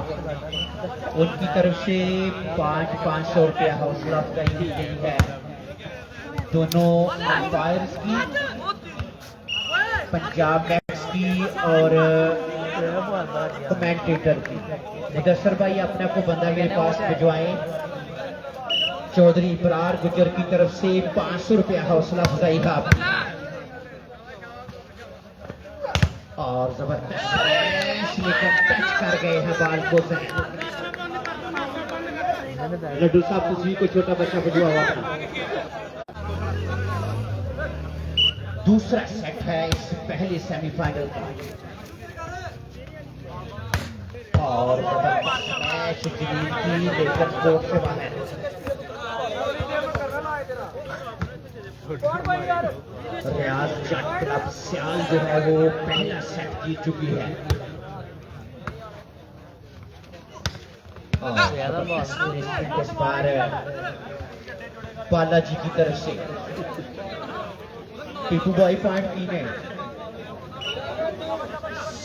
उनकी तरफ से 500 रुपया हौसला अफजाई की गई है। दोनों अंपायर्स की, पंजाब मैक्स की और कमेंटेटर की। मुदस्सर भाई अपने को बंदा मेरे पास भिजवाएं। चौधरी फरार गुजर की तरफ से 500 रुपया हौसला अफजाई का और जबरदस्त लेकर टच कर गए हैं बाल को। लड्डू साहब तुझी को छोटा बच्चा भिजवा हुआ। दूसरा सेट है इस पहले सेमीफाइनल का और मैच जलील की लेकर कोर्ट से बाहर। रियाज जट क्लब सियाल जो है वो पहला सेट जीत चुकी है। इस बार बालाजी की तरफ से टीपू भाई पॉइंट की ने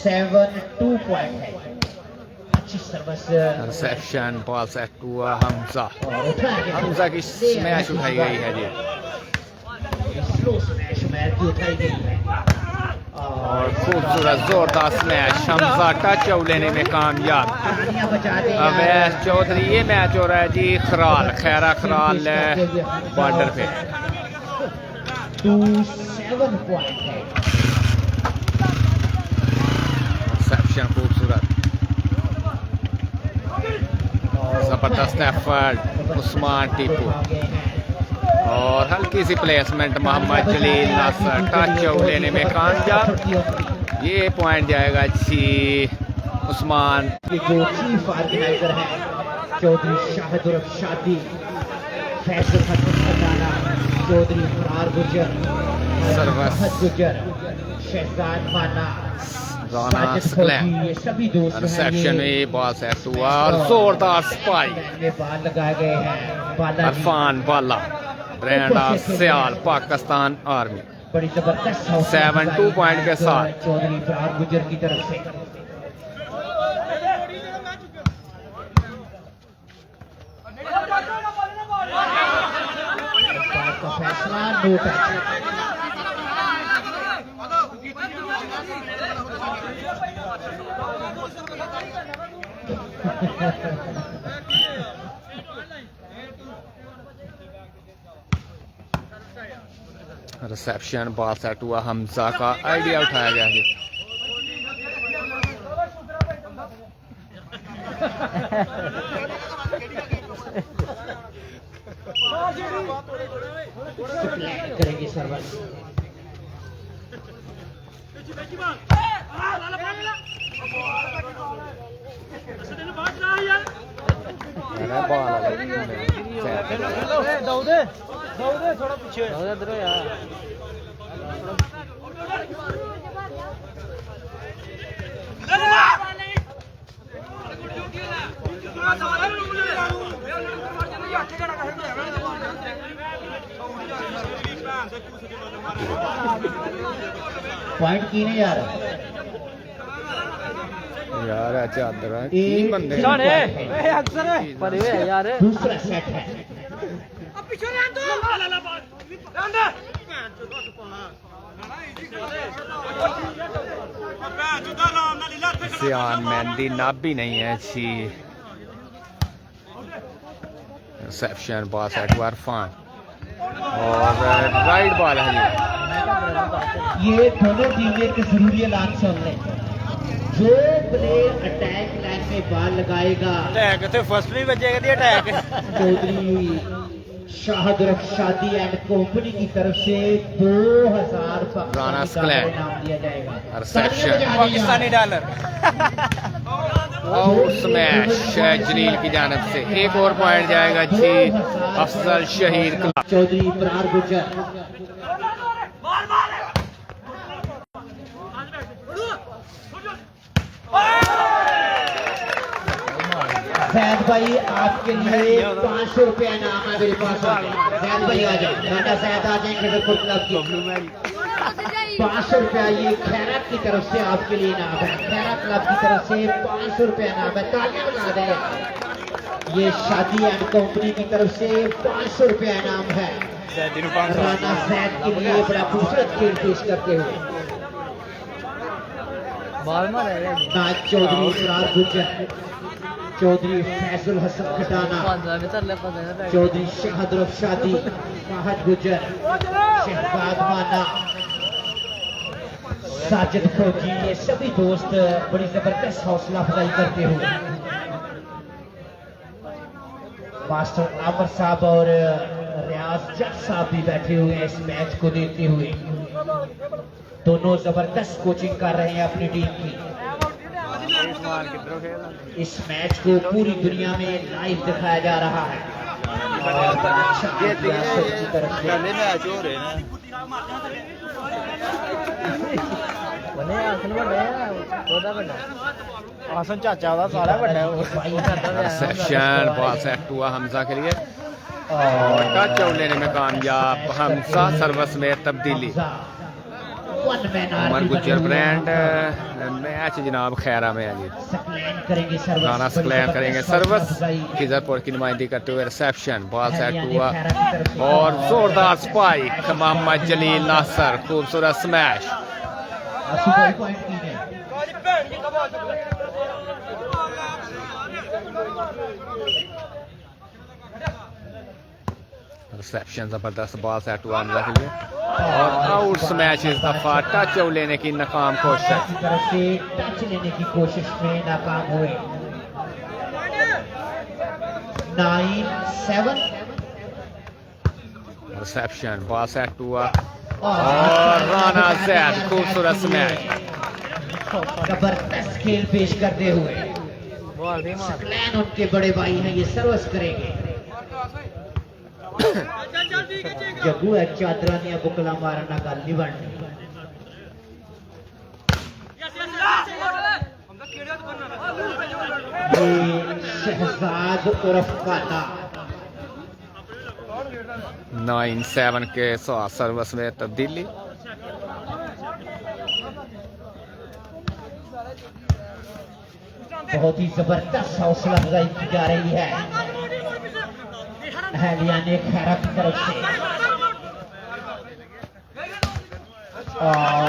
7-2 पॉइंट है। अच्छी सर्विस रिसेप्शन बॉल सेट हुआ। हमजा की स्मैश उठाई गई है जी स्लो स्मैश मैच की उठाई गई है और खूबसूरत जोरदार स्मैश। हमजा टच लेने में कामयाब। अवैस चौधरी। ये मैच हो रहा है जी खराल खैरा खराल बॉर्डर पे। 2-7 पॉइंट है। रिसेप्शन खूबसूरत, जबरदस्त एफर्ट उस्मान टीपू और हल्की सी प्लेसमेंट मोहम्मद जलील नासर टच लेने में कामयाब। ये पॉइंट जाएगा जी उस्मान। जो चीफ ऑर्गेनाइजर है चौधरी शाहिद शादी फैसल खजाना चौधरी फरार गुजर सर्विस गुजर शहजाद माना राना स्क्लैन ये सभी दोस्त रिसेप्शन में बॉल सेट हुआ और जोरदार स्पाइक में बाल लगाए गए हैं। Bala Arfan Bala brand of Sial Pakistan army बड़ी जबरदस्त 7-2 पॉइंट के साथ चौधरी फरार गुजर की तरफ से का फैसला no touch. Reception ball set हुआ हमजा का आइडिया उठाया गया जी करेंगे सर्वर थोड़ा पीछे यार पॉइंट की नहीं यार यार चादर तीन बंदे अक्सर परे हुए यार दूसरा सेट है। सियान मेहंदी नाभी नहीं है अच्छी रिसेप्शन बॉल सेट हुआ इरफान और राइट बॉल है ये दोनों टीमें के जरूरी ऐलान सुन लें। जो प्लेयर अटैक लाइन में बाल लगाएगा अटैक थे फर्स्ट भी बचेगा दी अटैक चौधरी शाहदरफ शादी एंड कंपनी की तरफ से 2000 राना का स्क्लैन। इनाम दिया जाएगा। रिसेप्शन पाकिस्तानी डॉलर और स्मैश जलील की जानब से एक और पॉइंट जाएगा जी अफजल शहीद क्लब चौधरी फरार गुजर जैद भाई आपके लिए 500 रुपया इनाम है मेरे पास। जैद भाई आ जाए राना जैद आ जाए खड़गपुर क्लब की 500 रुपया ये खैरत की तरफ से आपके लिए इनाम है। खैरत क्लब की तरफ से 500 रुपया इनाम है। तालियां बजा दें। ये शादी एंड कंपनी की तरफ से 500 रुपया इनाम है राना जैद के लिए। बड़ा खूबसूरत खेल पेश करते हुए नाज चौधरी फरार गुजर चौधरी फैजुल हसन खटाना चौधरी शहादरफ शादी फाहद गुजर शहबाज माना साजिद फौजी ये सभी दोस्त बड़ी जबरदस्त हौसला अफजाई करते हुए मास्टर आमर साहब और रियाज जट साहब भी बैठे हुए हैं इस मैच को देखते हुए। दोनों जबरदस्त कोचिंग कर रहे हैं अपनी टीम की। इस मैच को पूरी दुनिया में लाइव दिखाया जा रहा है और बड़ा अच्छा की तरफ से मैच हो रहे हैं आसन चाचा का सारा बड़ा रिसेप्शन बॉल सेट हुआ हमजा के लिए और टच आउट लेने में कामयाब हमजा सर्विस में तब्दीली उमर गुजर ब्रांड मैच जनाब खैरा में है जी राना स्क्लैन करेंगे सर्विस खिजरपुर की नुमाइंदगी करते हुए रिसेप्शन बॉल सेट हुआ और जोरदार स्पाइक मोहम्मद जलील नासर खूबसूरत स्मैश रिसेप्शन जबरदस्त बॉल सेट हुआ हमजा के लिए और आउट स्मैच इस दफा टच आउट लेने की नाकाम कोशिश तरफ से टच लेने की कोशिश में नाकाम हुए। 9-7 रिसेप्शन बॉल सेट हुआ और राना जैद खूबसूरत स्मैश जबरदस्त खेल पेश करते हुए स्क्लैन उनके बड़े भाई हैं ये सर्विस करेंगे। जगू है चादरा ने बुकला मारना गल नहीं बननी। ये शहजाद उर्फ काना 9-7 के साथ सर्विस में तब्दीली। बहुत ही जबरदस्त हौसला अफजाई की जा रही है अहलिया ने खैरा की तरफ से। और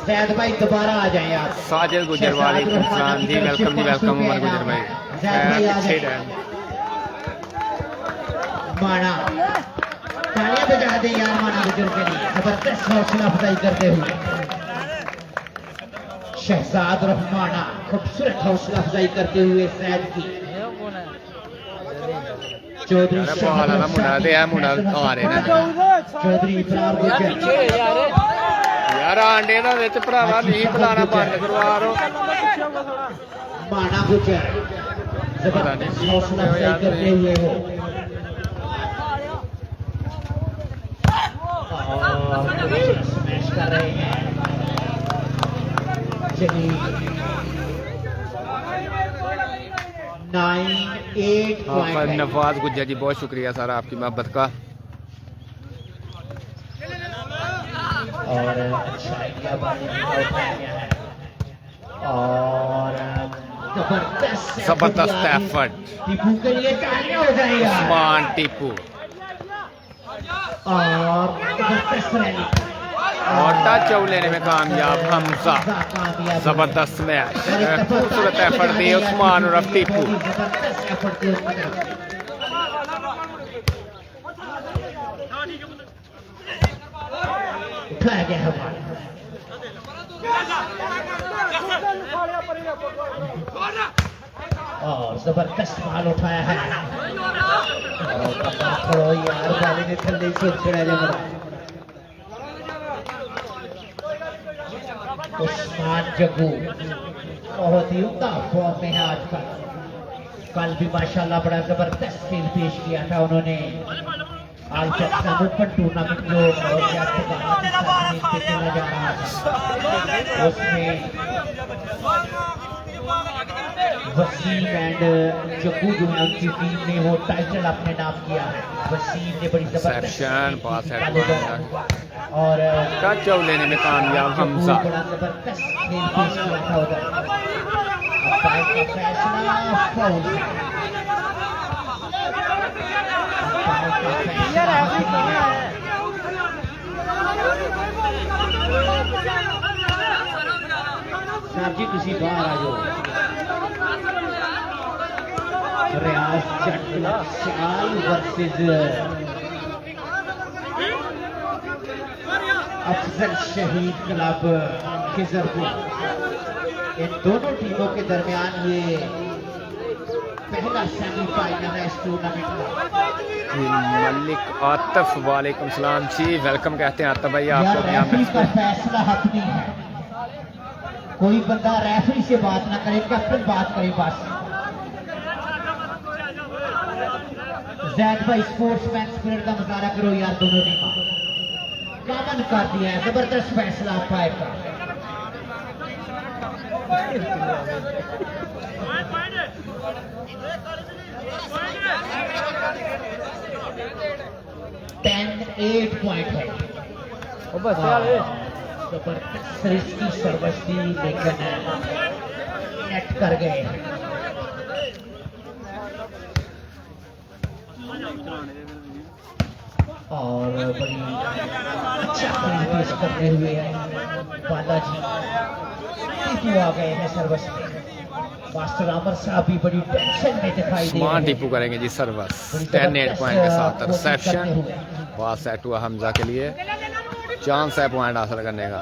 जैद भाई दोबारा आ जाए आप। साजिद गुजर वालेकुम सलाम जी, वेलकम जी वेलकम उमर गुजर भाई। अच्छे डैम माना तालियां बजा दे यार माना गुजर के लिए, जबरदस्त हौसला अफजाई करते हुए शहजाद रहमाना खूबसूरत हौसला अफजाई करते हुए सैद की। चौधरी चौधरी इब्रार गुजर यार आंडे ना विच भरावा नहीं बुलाना बंद करवा रो। माना गुजर जबरदस्त हौसला अफजाई करते हुए वो स्मैश कर रहे हैं। चलिए 9-8 पॉइंट है। नवाज गुज्जर जी बहुत शुक्रिया सर आपकी मोहब्बत का। और अच्छा इंडिया बाजी उठाया गया है और जबरदस्त एफर्ट टीपू के लिए तालियां हो जाएगा। उस्मान टीपू और जबरदस्त रैली और टच लेने में कामयाब हमजा। जबरदस्त मैच, खूबसूरत एफर्ट दिए उस्मान और टीपू। उठाया गया है और जबरदस्त माल उठाया है और यार बाली ने थल्ले सोच छड़ा जमा। उस्मान जग्गू बहुत ही उम्दा फॉर्म में है आजकल। कल भी माशाल्लाह बड़ा जबरदस्त खेल पेश किया था उन्होंने। आज तक ओपन टूर्नामेंट जो खेला जा रहा था उसमें वसीम एंड जग्गू जो है उनकी टीम ने वो टाइटल अपने नाम किया है। वसीम ने बड़ी जबरदस्त और टच लेने में कामयाब हमजा। बड़ा जबरदस्त खेल पेश किया था उधर। अंपायर का फैसला फाउल। सर जी किसी बाहर आ जाओ। रियाज चट्टाल वर्सेस अफजल शहीद क्लब खिजरपुर। इन दोनों टीमों के दरमियान ये पहला सेमीफाइनल है इस टूर्नामेंट का। मलिक आतिफ वालेकुम सलाम जी, वेलकम कहते हैं आतिफ भाई आपको। रेफरी का फैसला हतमी है। कोई बंदा रेफरी से बात ना करे, कैप्टन बात करे बस। जैद भाई स्पोर्ट्समैन स्पिरिट का मुजाहरा करो यार। दोनों टीम कामन कर दिया है, जबरदस्त फैसला अंपायर का। टेन 8 पॉइंट है। जबरदस्त रिस्की सर्विस थी लेकिन नेट कर गए। और बड़ी अच्छा खेल पेश करते हुए बालाजी टीपू आ गए हैं सर्विस में। मास्टर आमर साहब भी बड़ी टेंशन में दिखाई दे रहे हैं। टीपू करेंगे जी सर्विस 10-8 पॉइंट के साथ रिसेप्शन। बात सेट हुआ हमजा के लिए, चांस है पॉइंट हासिल करने का।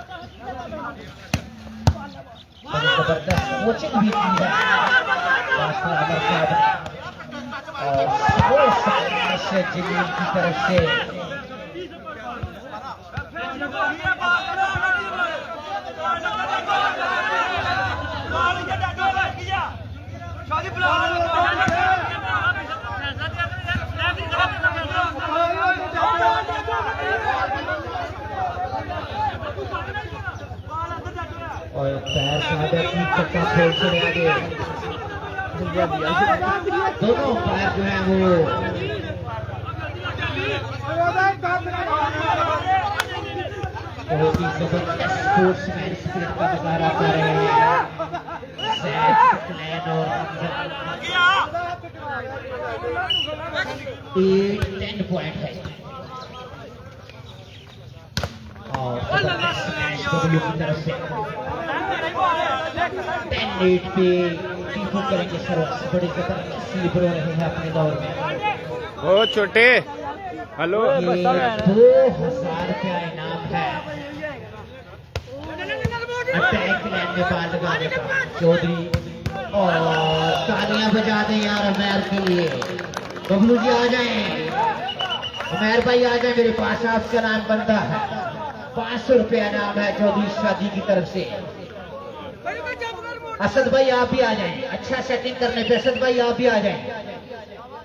जबरदस्त कोचिंग भी की है मास्टर आमर साहब ने और जमीन की तरफ से। और पैर सादा की चक्का खोल चले आगे। दोनों पैर जो है वो बहुत ही जबरदस्त स्पोर्ट्समैन स्पिरिट का मुजाहरा कर रहे हैं जैद सुकलैन और हमजा। 8-10 पॉइंट है और जबरदस्त मैच बबलू की तरफ से 10-8 पे टीपू करेंगे सर्वस। बड़ी जबरदस्त स्लीपर हो रहे हैं अपने दौर में। ओ छोटे हेलो 2000 रुपया इनाम है अटैक लाइन में बाल लगाने का। चौधरी और तालियां बजा दें यार उमैर के लिए। बबलू जी आ जाएं, उमैर भाई आ जाएं, मेरे पास आपका नाम बनता है। 500 रुपया इनाम है चौधरी शादी की तरफ से। असद भाई आप भी आ जाएं, अच्छा सेटिंग करने पे असद भाई आप भी आ जाएं।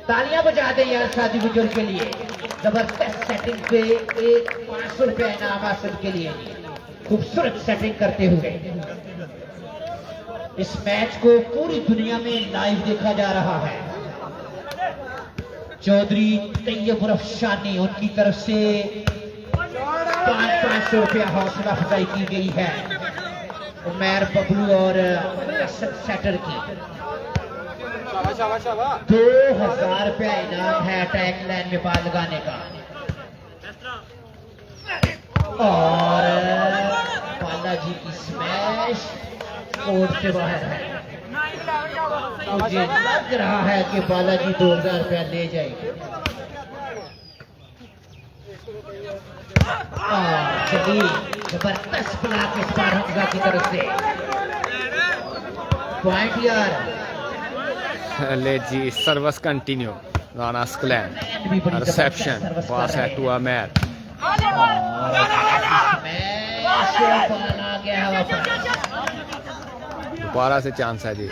तालियां बजा दें यार शादी बुजुर्ग के लिए। जबरदस्त सेटिंग पे एक 500 रुपया इनाम असद के लिए। खूबसूरत सेटिंग करते हुए इस मैच को पूरी दुनिया में लाइव देखा जा रहा है। चौधरी तैयब रफशानी उनकी तरफ से 500 रुपया हौसला अफजाई की गई है उमैर बबलू और असद सेटर की। 2000 रुपया इनाम है अटैक लाइन में बाल लगाने का। और बालाजी की स्मैश कोर्ट से बाहर है। मुझे लग रहा है कि बालाजी 2000 रुपया ले जाएगी। चलिए जबरदस्त ब्लॉक इस बार हमजा की तरफ से। पॉइंट यार ले जी सर्विस कंटिन्यू राना स्कलैन रिसेप्शन पास है टू अमैर। दोबारा से चांस है जी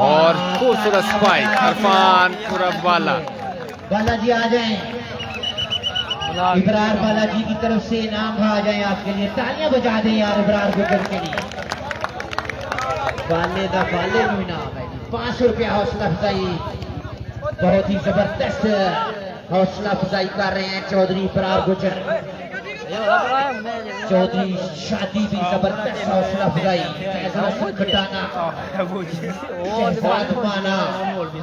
और खूबसूरत स्पाइक इरफान कुरब वाला। बालाजी आ जाएं, इब्रार बालाजी की तरफ से इनाम आ जाए आपके लिए। तालियां बजा दें यार इब्रार गुजर के लिए। बाले दा बाले में इनाम है 500 रुपया हौसला अफजाई। बहुत ही जबरदस्त हौसला अफजाई कर रहे हैं चौधरी इब्रार गुजर। चौधरी शादी भी जबरदस्त हौसला अफजाई। फैजल खटाना शहजाद माना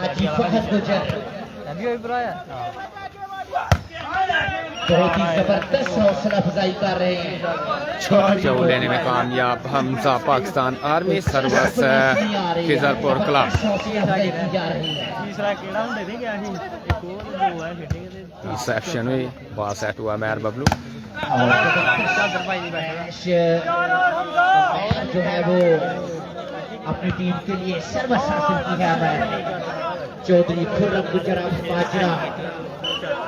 हाजी फहद गुजर बहुत ही जबरदस्त हौसला अफजाई कर रहे हैं। जो लेने में कामयाब Hamza Pakistan army service Khizirpur club. Reception हुई पास है टू अमैर बबलू। जो है वो अपनी टीम के लिए सर्वस हासिल की है। मैं चौधरी खुर्रम गुजरात बाजरा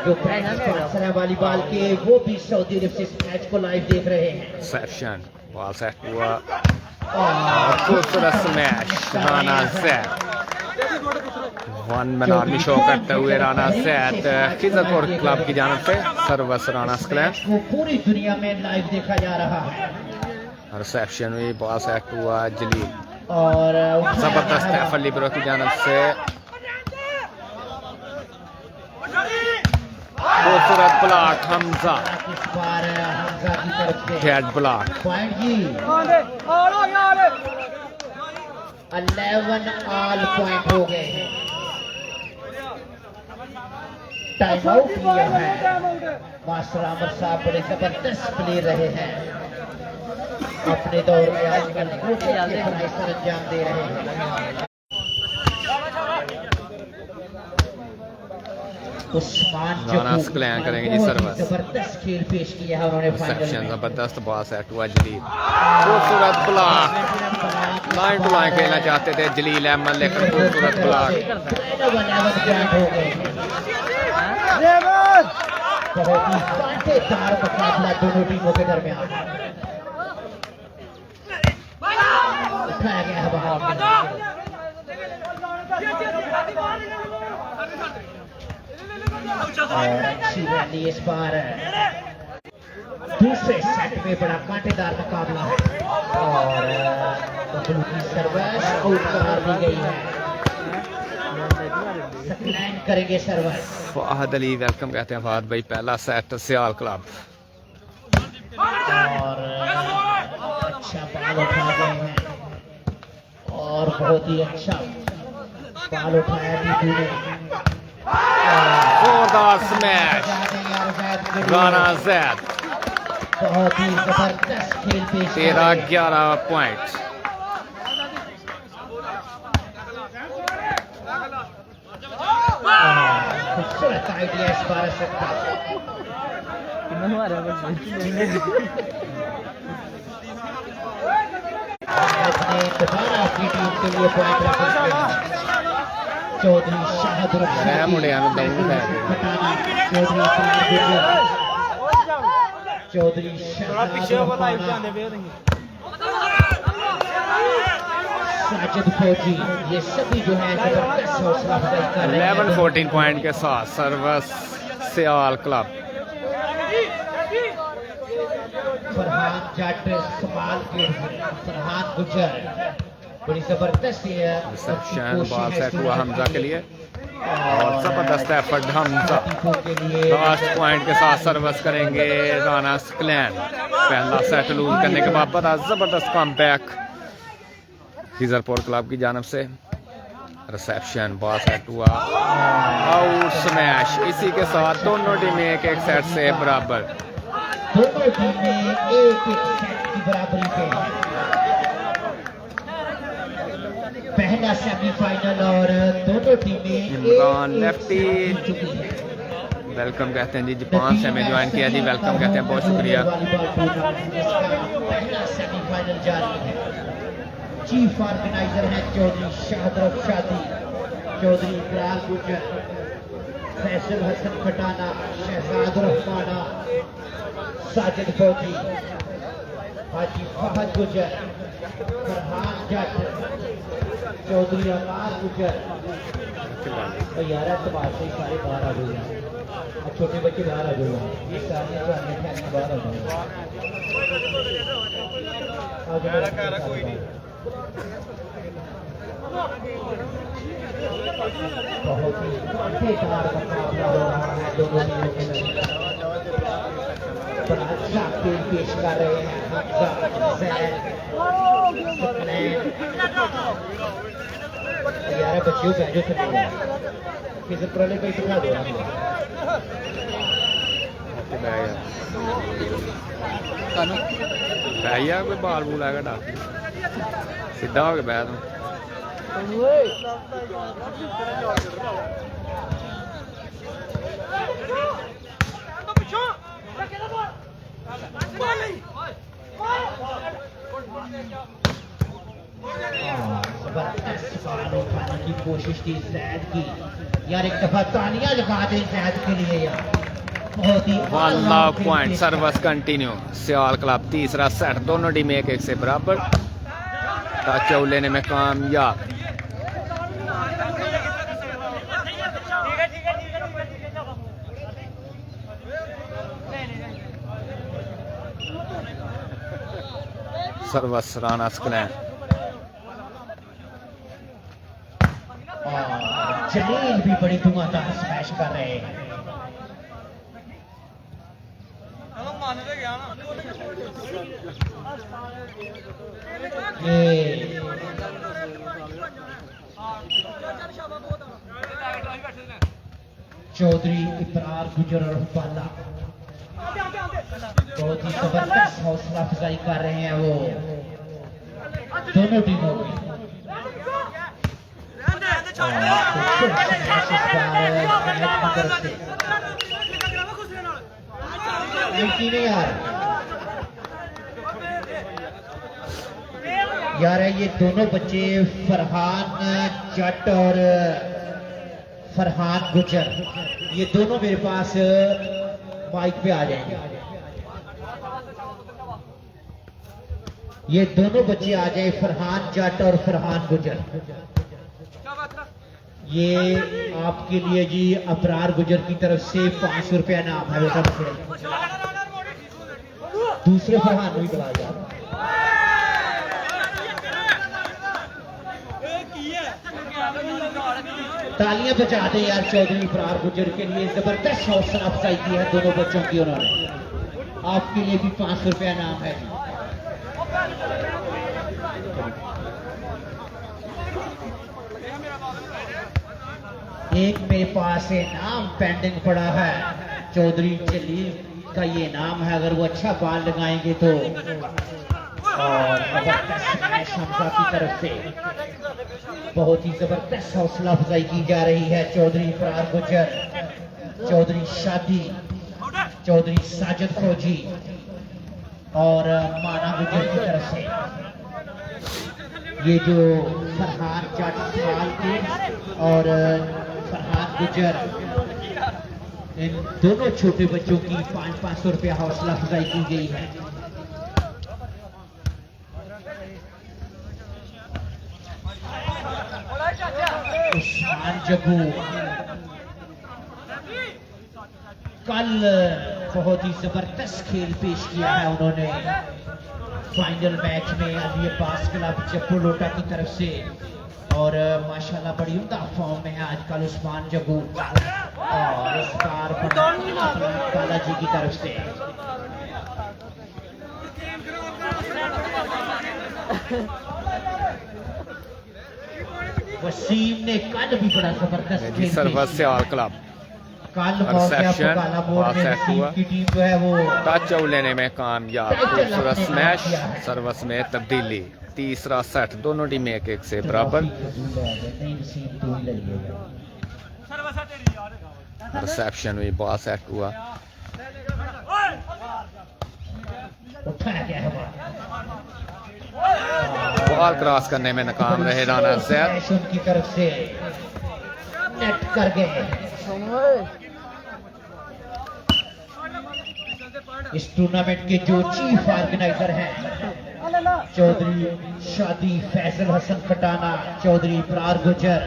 जो स्पॉन्सर है वॉलीबॉल के, वो भी सऊदी अरब से इस मैच को लाइव देख रहे हैं। रिसेप्शन बॉल सेट हुआ खूबसूरत smash Rana Zaid. One man army show करते हुए राना जैद खिजरपुर क्लब की जानब से सर्विस राना स्कलैन। वो पूरी दुनिया में लाइव देखा जा रहा है। रिसेप्शन हुई बॉल सेट हुआ जलील और जबरदस्त है फली ब्रो की जानब से। खूबसूरत ब्लॉक हमजा इस बार हमजा की तरफ से हेड ब्लॉक। पॉइंट जी 11 ऑल पॉइंट हो गए हैं। टाइम आउट लिया है मास्टर आमर साहब। बड़े जबरदस्त प्लेयर रहे हैं अपने दौर में। आजकल अंजाम दे रहे हैं। उस्मान राना स्कलैन करेंगे जी सर्विस। जबरदस्त खेल पेश किया है उन्होंने फाइनल रिसेप्शन में। जबरदस्त बॉल सेट हुआ जलील। खूबसूरत ब्लॉक लाइन टू लाइन खेलना चाहते थे जलील अहमद लेकिन खूबसूरत ब्लॉक। बहुत ही कांटेदार मुकाबला दोनों टीमों के दरमियान। उठाया गया है बाहर। और अच्छी रैली इस बार दूसरे सेट में बड़ा कांटेदार मुकाबला है और बबलू की सर्विस आउट करार दी गई है। सक्लैन करेंगे सर्विस। फहद अली वेलकम कहते हैं फहद भाई। पहला सेट सियाल क्लब और अच्छा बॉल उठा गए हैं और बहुत ही अच्छा बॉल उठाया टीटू ने। जोरदार स्मैश राना जैद। बहुत ही जबरदस्त खेल पेश 13-11 पॉइंट। खूबसूरत आइडिया इस बार सकता अपने दोबारा अपनी टीम के लिए पॉइंट रख चौधरी शाहदुर चौधरी साजिद फौजी, ये सभी जो है जबरदस्त हौसला अफजाई कर रहे हैं। 11-14 पॉइंट के साथ सर्विस सियाल क्लब। फरहान जट कमाल के फरहान गुजर बड़ी जबरदस्त रिसेप्शन बॉल सेट हुआ हमजा के लिए और जबरदस्त एफर्ट हमजा। लास्ट पॉइंट के साथ सर्विस करेंगे राना सक्लैन। पहला सेट लूज करने के बाद बड़ा जबरदस्त कमबैक खिजरपुर क्लब की जानब से। रिसेप्शन बॉल सेट हुआ आउट स्मैश। इसी के साथ दोनों टीमें एक एक सेट से बराबर। दोनों टीमें एक सेट की बराबरी पे। पहला सेमीफाइनल और दोनों टीमें इमरान लेफ्टी वेलकम कहते हैं जी। जापान से हमें ज्वाइन किया जी, वेलकम कहते हैं, बहुत शुक्रिया। पहला सेमीफाइनल जारी है। चीफ ऑर्गेनाइजर है चौधरी शाहदर शादी, चौधरी इकरार गुजर, फैसल हसन खटाना, शहजाद रहमाना, साजिद फौजी, हाजी फहद गुजर, फरहान जट, चौधरी अमार गुजर। और 11 अक्टूबर से सारे बाहर आ गए, छोटे बच्चे बाहर आ गए, ये सारे बाहर आ गए। कोई नहीं। बहुत ही मजेदार मुकाबला हो रहा है दोनों टीमों के बीच। बड़ा अच्छा खेल पेश कर रहे हैं हमजा, जैद, सक्लैन। 11 बच्चियों का जो सकते किसी प्रले को सिखा दो भैया कोई बाल बूल आएगा डाक सीधा हो गया बैठ उठाने की कोशिश की जैद की। यार एक दफा तालियां लगा दें जैद के लिए यार। बहुत ही 1 लाख पॉइंट सर्विस कंटिन्यू। सियाल क्लब तीसरा सेट दोनों टीमें एक एक से बराबर। टच लेने में कामयाब। सर्विस राना सक्लैन। जलील भी बड़ी धुआंधार स्मैश कर रहे हैं। चौधरी इकरार गुजर और बाला बहुत ही जबरदस्त हौसला अफजाई कर रहे हैं वो दोनों टीमों की। यार ये दोनों बच्चे फरहान जट और फरहान गुजर, ये दोनों मेरे पास माइक पे आ जाएंगे। ये दोनों बच्चे आ जाए, फरहान जट और फरहान गुजर। ये आपके लिए जी अबरार गुजर की तरफ से 500 रुपया नाम है बेटा। दूसरे फरहान भी बुला यार। तालियां बजा दे यार चौधरी फरार गुजर के लिए, जबरदस्त हौसला अफजाई की है दोनों बच्चों की उन्होंने। आपके लिए भी 500 रुपया नाम है। एक मेरे पास नाम पेंडिंग पड़ा है, चौधरी जलील का ये नाम है, अगर वो अच्छा बॉल लगाएंगे तो। और जबरदस्त मैच हमजा की तरफ से बहुत ही जबरदस्त हौसला अफजाई की जा रही है। चौधरी फरार गुजर, चौधरी शादी, चौधरी साजिद फौजी और माना गुजर की तरफ से। ये जो फरहान जाटवाल के और फरहान गुजर, इन दोनों छोटे बच्चों की 500 रुपया हौसला अफजाई की गई है। उस्मान जग्गू कल बहुत ही जबरदस्त खेल पेश किया है उन्होंने फाइनल मैच में अली अब्बास क्लब जप्पू लोटा की तरफ से, और माशाल्लाह बड़ी उम्दा फॉर्म में है आजकल उस्मान जग्गू। और इस बार बालाजी की तरफ से वसीम ने कल भी बड़ा जबरदस्त खेल सर्वस्याल क्लब कल रिसेप्शन की टीम जो है वो टच आउट लेने में कामयाब। खूबसूरत स्मैश, सर्वस में तब्दीली, तीसरा सेट, दोनों टीमें 1-1 से बराबर। रिसेप्शन भी बॉल सेट हुआ, उठाया गया है बॉल क्रॉस करने में नाकाम रहे राना जैद। उनकी तरफ से नेट कर गए। इस टूर्नामेंट के जो चीफ ऑर्गेनाइजर हैं चौधरी शादी फैजल हसन खटाना, चौधरी फरार गुजर,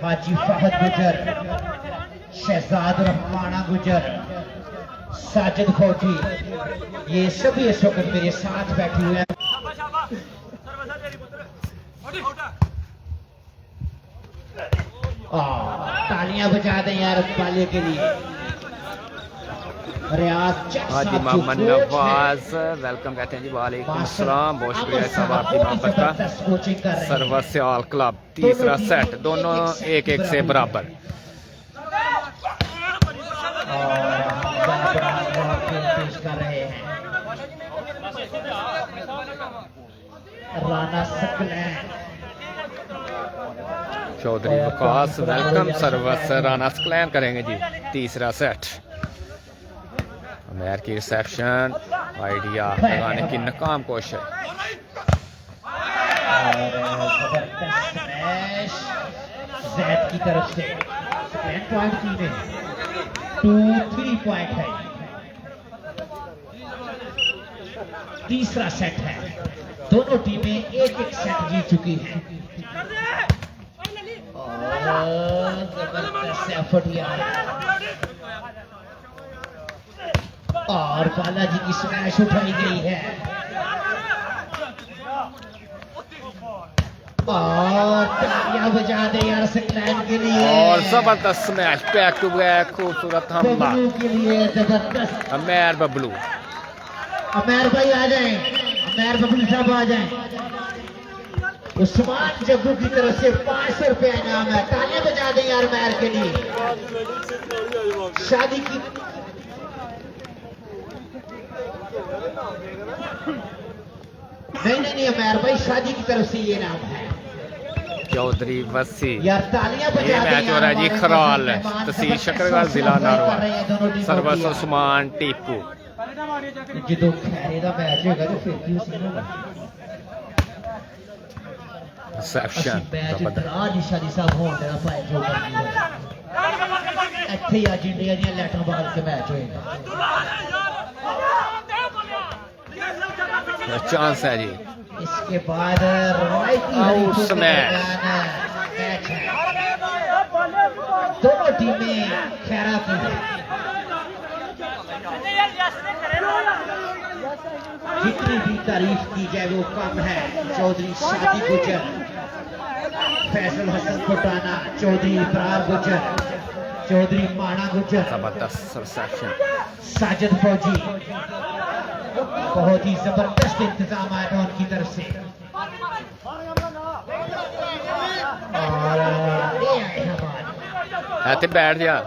हाजी फहद गुजर, शहजाद रहमाना गुजर, साजिद फौजी, ये सभी इस वक्त मेरे साथ बैठे हुए हैं। तालियां बजा दें यार बाले के लिए। रियाज हाजी मोहम्मद नवाज वेलकम कहते हैं जी, वालेकुम सलाम, बहुत शुक्रिया साहब आपकी मोहब्बत का। सर्वस्याल क्लब तीसरा सेट, दोनों 1-1 से बराबर। पेश कर रहे हैं राना सकलैन, चौधरी वकास वेलकम, सर्वस राना सकलैन करेंगे जी तीसरा सेट। अमेर की रिसेप्शन, आइडिया लगाने की नाकाम कोशिश। जैद की तरफ से सेकंड पॉइंट की में 2-3 पॉइंट है। तीसरा सेट है, दोनों टीमें 1-1 सेट जीत चुकी हैं। और जबरदस्त एफर्ट और बालाजी की स्मैश उठाई गई है और तालियां बजा दे यार सकलैन के लिए। और जबरदस्त स्मैश, बैक टू बैक, खूबसूरत हमला के लिए जबरदस्त। अमेर बबलू, अमेर भाई आ जाएं, अमेर बबलू साहब आ जाएं। उस्मान जग्गू की तरफ से 500 रुपया इनाम है, तालियां बजा दें यार अमेर के लिए। शादी की नहीं अमेर भाई, शादी की तरफ से ये नाम है। चौधरी वसी, यार तालियां बजा ये मैच हो रहा है जी खराल, तहसील शकरगढ़, जिला नारवा। सर्वस उस्मान टीपू, जो खैरे का मैच होगा तो फिर की उसी होगा रिसेप्शन शादी साहब होने का पाए जो ਇੱਥੇ ਅੱਜ ਇੰਡੀਆ ਦੀਆਂ ਲੈਟਰ ਬਾਲ ਕੇ मैच ਹੋਏਗਾ। चांस है जी। इसके बाद आउट स्मैश, मैच है, दोनों टीमें खैरा की है। जितनी भी तारीफ की जाए वो कम है। चौधरी शादी गुजर, फैसल हसन फुटाना, चौधरी इब्रार गुजर, चौधरी माना गुजर, जबरदस्त रिसेप्शन। साजिद फौजी, बहुत ही जबरदस्त इंतजाम आया था उनकी तरफ से। और ये आए हमारे ऐसे बैठ जा।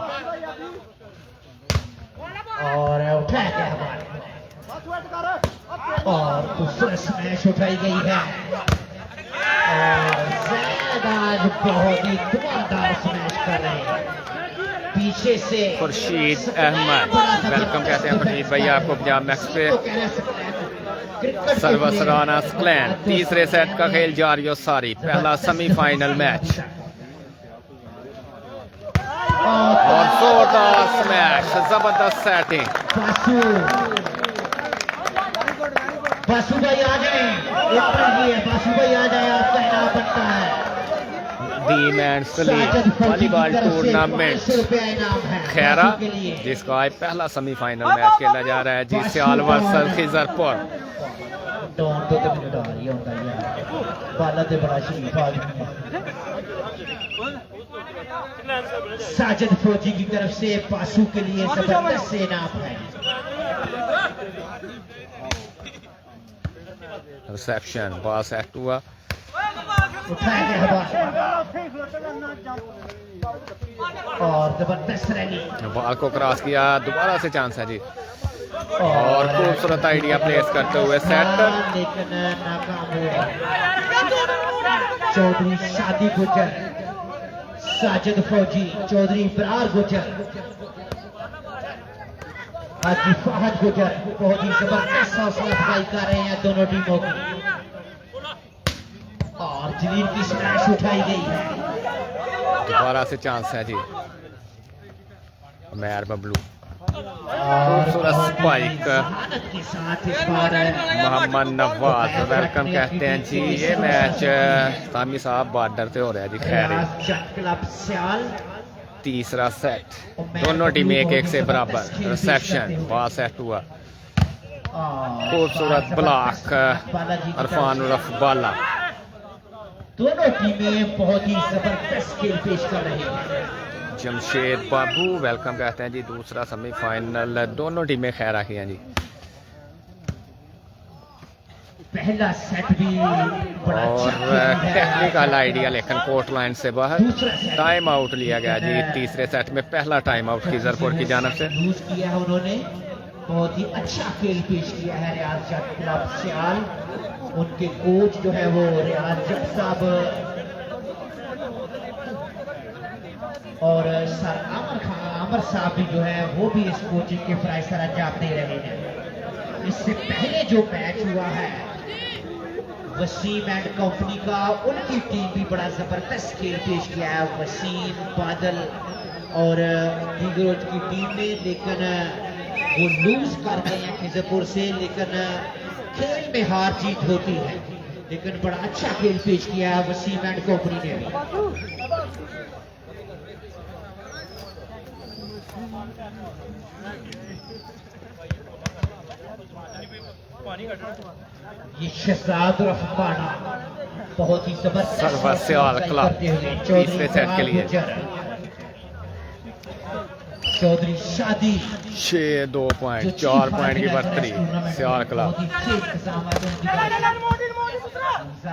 और उठाया गया हमारे और खूबसूरत स्मैश उठाई गई है। और जैद आज बहुत ही धुआंधार स्मैश कर रहे हैं पीछे से। खुर्शीद अहमद, वेलकम कहते हैं खुर्शीद भाई आपको पंजाब मैक्स पे। सर्वस राना स्क्लैन, तीसरे सेट का खेल जारी और सारी, पहला सेमीफाइनल मैच और जोरदार स्मैश, जबरदस्त सेटिंग। बासु भाई आ जाए, बासु भाई आ जाए, आपका इनाम बनता है। The man Salim volleyball tournament Khaira, जिसका आज पहला सेमीफाइनल मैच खेला जा रहा है जी। सियाल वर्सेस खिजरपुर। साजिद फौजी की तरफ से पासू के लिए जबरदस्त इनाम है। रिसेप्शन पास एक्ट हुआ, उठाया गया और जबरदस्त रैली, बॉल को क्रॉस किया, दोबारा से चांस है जी। और खूबसूरत आइडिया प्लेस करते हुए सेट, लेकिन नाकाम हुआ। चौधरी शादी गुजर, साजिद फौजी, चौधरी इब्रार गुजर, हाजी फहद गुजर बहुत ही जबरदस्त हौसला अफजाई कर रहे हैं दोनों टीमों की। और जलील की स्मैश उठाई गई है, दोबारा से चांस है जी। मैर बबलू, खूबसूरत स्पाइक, के साथ इस बार मोहम्मद नवाज वेलकम कहते हैं जी। ये मैच सामी साहब बॉर्डर से हो रहा है जी। खैर क्लब सियाल, तीसरा सेट, दोनों टीमें एक एक से बराबर। रिसेप्शन पास सेट हुआ, खूबसूरत ब्लॉक, अरफान उर्फ बाला। दोनों टीमें बहुत ही जबरदस्त खेल पेश कर रही हैं। जमशेद बाबू वेलकम कहते हैं जी। दूसरा सेमीफाइनल, दोनों टीमें खैरा की हैं जी। पहला सेट भी बड़ा और अच्छा खेल है। टेक्निकल आइडिया लेकिन कोर्ट लाइन से बाहर, टाइम आउट लिया गया जी। तीसरे सेट में पहला टाइम आउट खिजरपुर की जानब से यूज किया है उन्होंने, बहुत ही अच्छा खेल पेश किया है रियाज जट क्लब सियाल। उनके कोच जो है वो रियाज जट साहब और सर आमर साहब भी जो है वो भी इस कोचिंग के फराइज सर अंजाम दे रहे हैं। इससे पहले जो मैच हुआ है वसीम एंड कंपनी का, उनकी टीम भी बड़ा जबरदस्त खेल पेश किया है। वसीम, बादल और दीगर की टीम ने, लेकिन वो लूज कर गए हैं खिजरपुर से। लेकिन खेल में हार जीत होती है, लेकिन बड़ा अच्छा खेल पेश किया है वसीम एंड कंपनी ने भी। ये शहजाद रफाना बहुत ही जबरदस्त सर्वस सियाल क्लब तीसरे सेट के लिए चौधरी शादी 6-2 पॉइंट, 4 पॉइंट की बढ़तरी सियाल क्लब।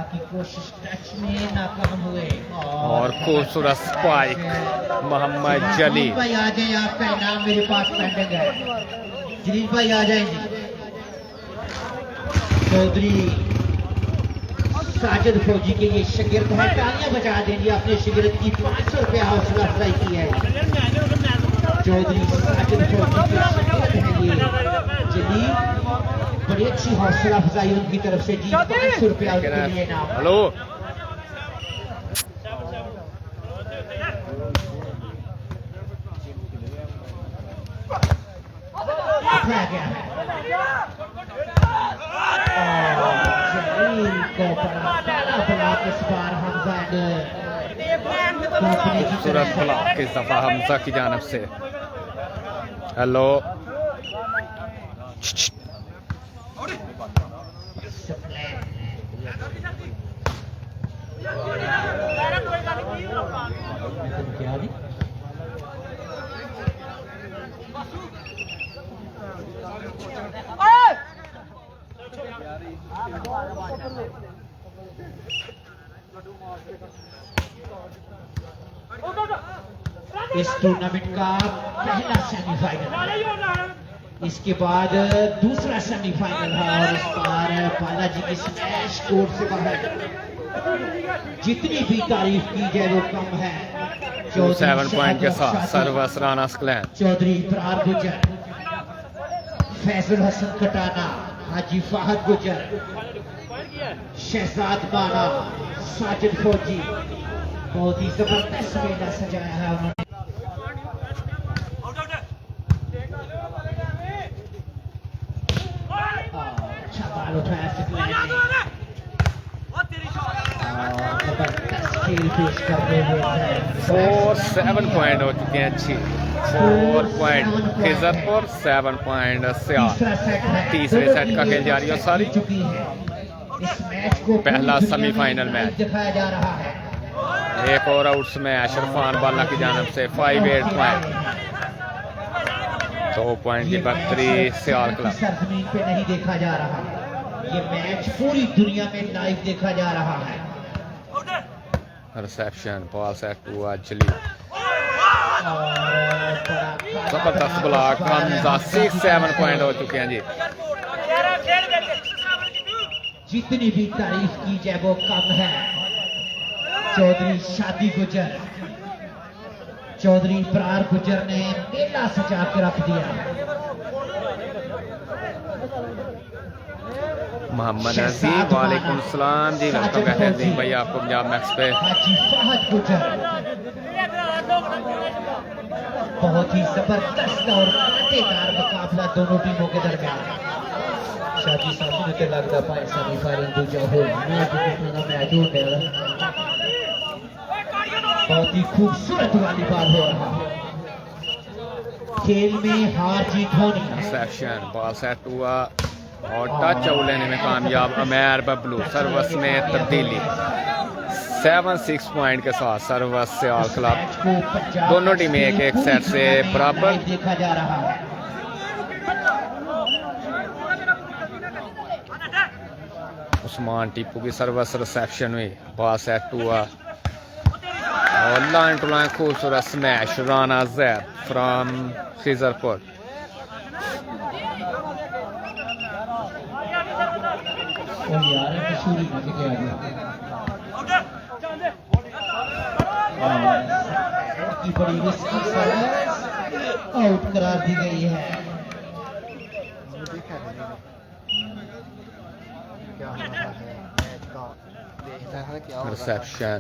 की कोशिश टच में नाकाम हुए और खूबसूरत स्पाइक, मोहम्मद जलील भाई आ जाए, आपका इनाम मेरे पास पेंडिंग है। जलील भाई आ जाएंगे। चौधरी साजिद फौजी के लिए शिगिर्द है, तालियां बजा देंगे। अपने शिगिर्द की 500 रुपया हौसला अफजाई की है। चौधरी साजिद फौजी के शिगिर्द है ये जलील, बड़ी अच्छी हौसला अफजाई उनकी तरफ से जी। 500 रुपया उनके लिए इनाम। हेलो उठाया गया है जलील को बड़ा पहला ब्लॉक इस बार हमजा कंपनी की खूबसूरत तरफ से। ब्लॉक इस दफा हमजा की जानब से। हेलो इस टूर्नामेंट का पहला सेमीफाइनल, इसके बाद दूसरा सेमीफाइनल है और इस बार बालाजी की स्मैश कोर्ट से बाहर। जितनी भी तारीफ की जाए वो कम है। 7 पॉइंट के साथ सर्वस राना स्क्लैन, चौधरी इब्रार गुजर, फैजल हसन कटाना, हाजी फाहद गुजर, शहजाद माना, साजिद फौजी। बहुत ही जबरदस्त मेला सजाया है उन्होंने। अच्छा बाल उठाया स्क्लैन ने। जबरदस्त खेल पेश करते हुए 7 पॉइंट हो चुके हैं। अच्छी 4 पॉइंट खिजरपुर, 7 पॉइंट सियाल। तीसरे सेट का खेल जारी है सारी। चुकी है। इस मैच को पहला सेमीफाइनल मैच दिखाया जा रहा है। एक और आउट स्मैश इरफान बाला की जानब से 5-8 पॉइंट। 2 पॉइंट की बढ़तरी सियाल क्लब। सरजमीन पे नहीं देखा जा रहा, ये मैच पूरी दुनिया में लाइव देखा जा रहा है। रिसेप्शन बॉल सेट हुआ जली, जबरदस्त ब्लॉक। हमजा 6-7 पॉइंट हो चुके हैं जी। जितनी भी तारीफ की जाए वो कम है। चौधरी शादी गुजर, चौधरी इब्रार गुजर ने मेला सजा के रख दिया। मोहम्मद नजीब, वालेकुम सलाम जी, वेलकम कहते हैं जी भाई आपको पंजाब मैक्स पे। हाजी फहद गुजर, बहुत ही जबरदस्त और कांटेदार मुकाबला दोनों टीमों के दरमियान। शादी साहब ने लगता पाए सेमीफाइनल दूजा हो मैच जितना मैच होने वाला। बहुत ही खूबसूरत वाली बात हो रहा है। खेल में हार जीत होनी है। रिसेप्शन बॉल सेट हुआ और टच आउट लेने में कामयाब अमेर बबलू। सर्वस में तब्दीली 7-6 पॉइंट के साथ सर्वस सियाल क्लब। दोनों टीमें एक सेट से बराबर। देखा जा रहा है। उस्मान टीपू की सर्वस रिसेप्शन हुई, बॉल सेट हुआ और लाइन टू लाइन खूबसूरत स्मैश राना जैद फ्रॉम खिजरपुर। की बड़ी रिस्की सर्विस आउट करार दी गई है। रिसेप्शन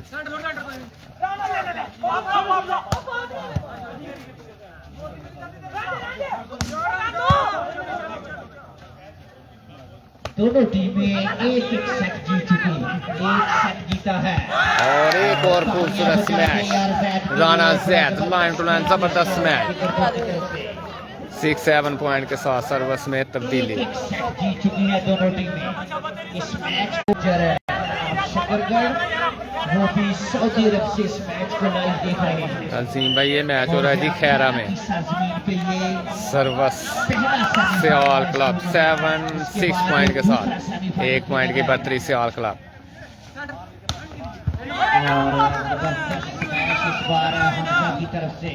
दोनों टीमें एक सेट जीत चुकी, एक सेट जीता है। और एक और खूबसूरत smash Rana Zaid line to line जबरदस्त स्मैश। 6-7 पॉइंट के साथ सर्वस में तब्दीली। एक सेट जीत चुकी है दोनों टीमें। इस मैच को शकरगढ़ वो भी सऊदी अरब से इस मैच को लाइव देख रहे हैं। अजीम भाई ये मैच हो रहा है जी खैरा में। सरजमीन पे ये सर्वस सियाल क्लब 7-6 पॉइंट के साथ 1 पॉइंट की बढ़तरी सियाल क्लब। इस बार हमजा की तरफ से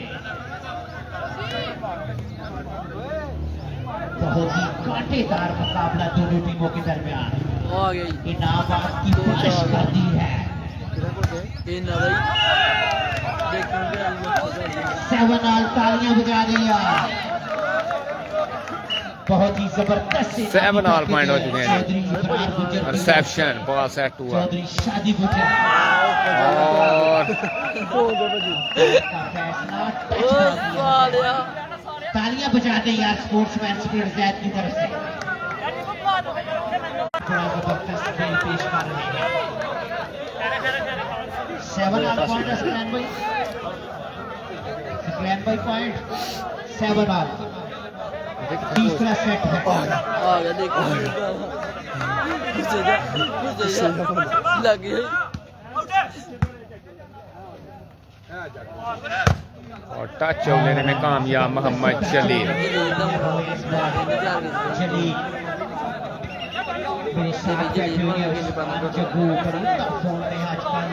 बहुत ही कांटेदार मुकाबला दोनों टीमों के दरमियान। इनामात की बारिश कर दी है। 7 ऑल तालियां बजा दिया। बहुत ही जबरदस्त 7 ऑल पॉइंट हो चुके हैं। रिसेप्शन बॉल सेट हुआ चौधरी शादी गुजर और तालियां बजा दे यार स्पोर्ट्समैन स्पिरिट जैद की तरफ से। थोड़ा जबरदस्त खेल पेश कर रहे हैं। 7 ऑल पॉइंट स्क्लैन भाई पॉइंट 7 ऑल। तीसरा सेट है। आ गया देखो लग गई। और टच लेने में कामयाब मोहम्मद जलील। मेरे साथ बैठे हुए जग्गू फॉर्म में आजकल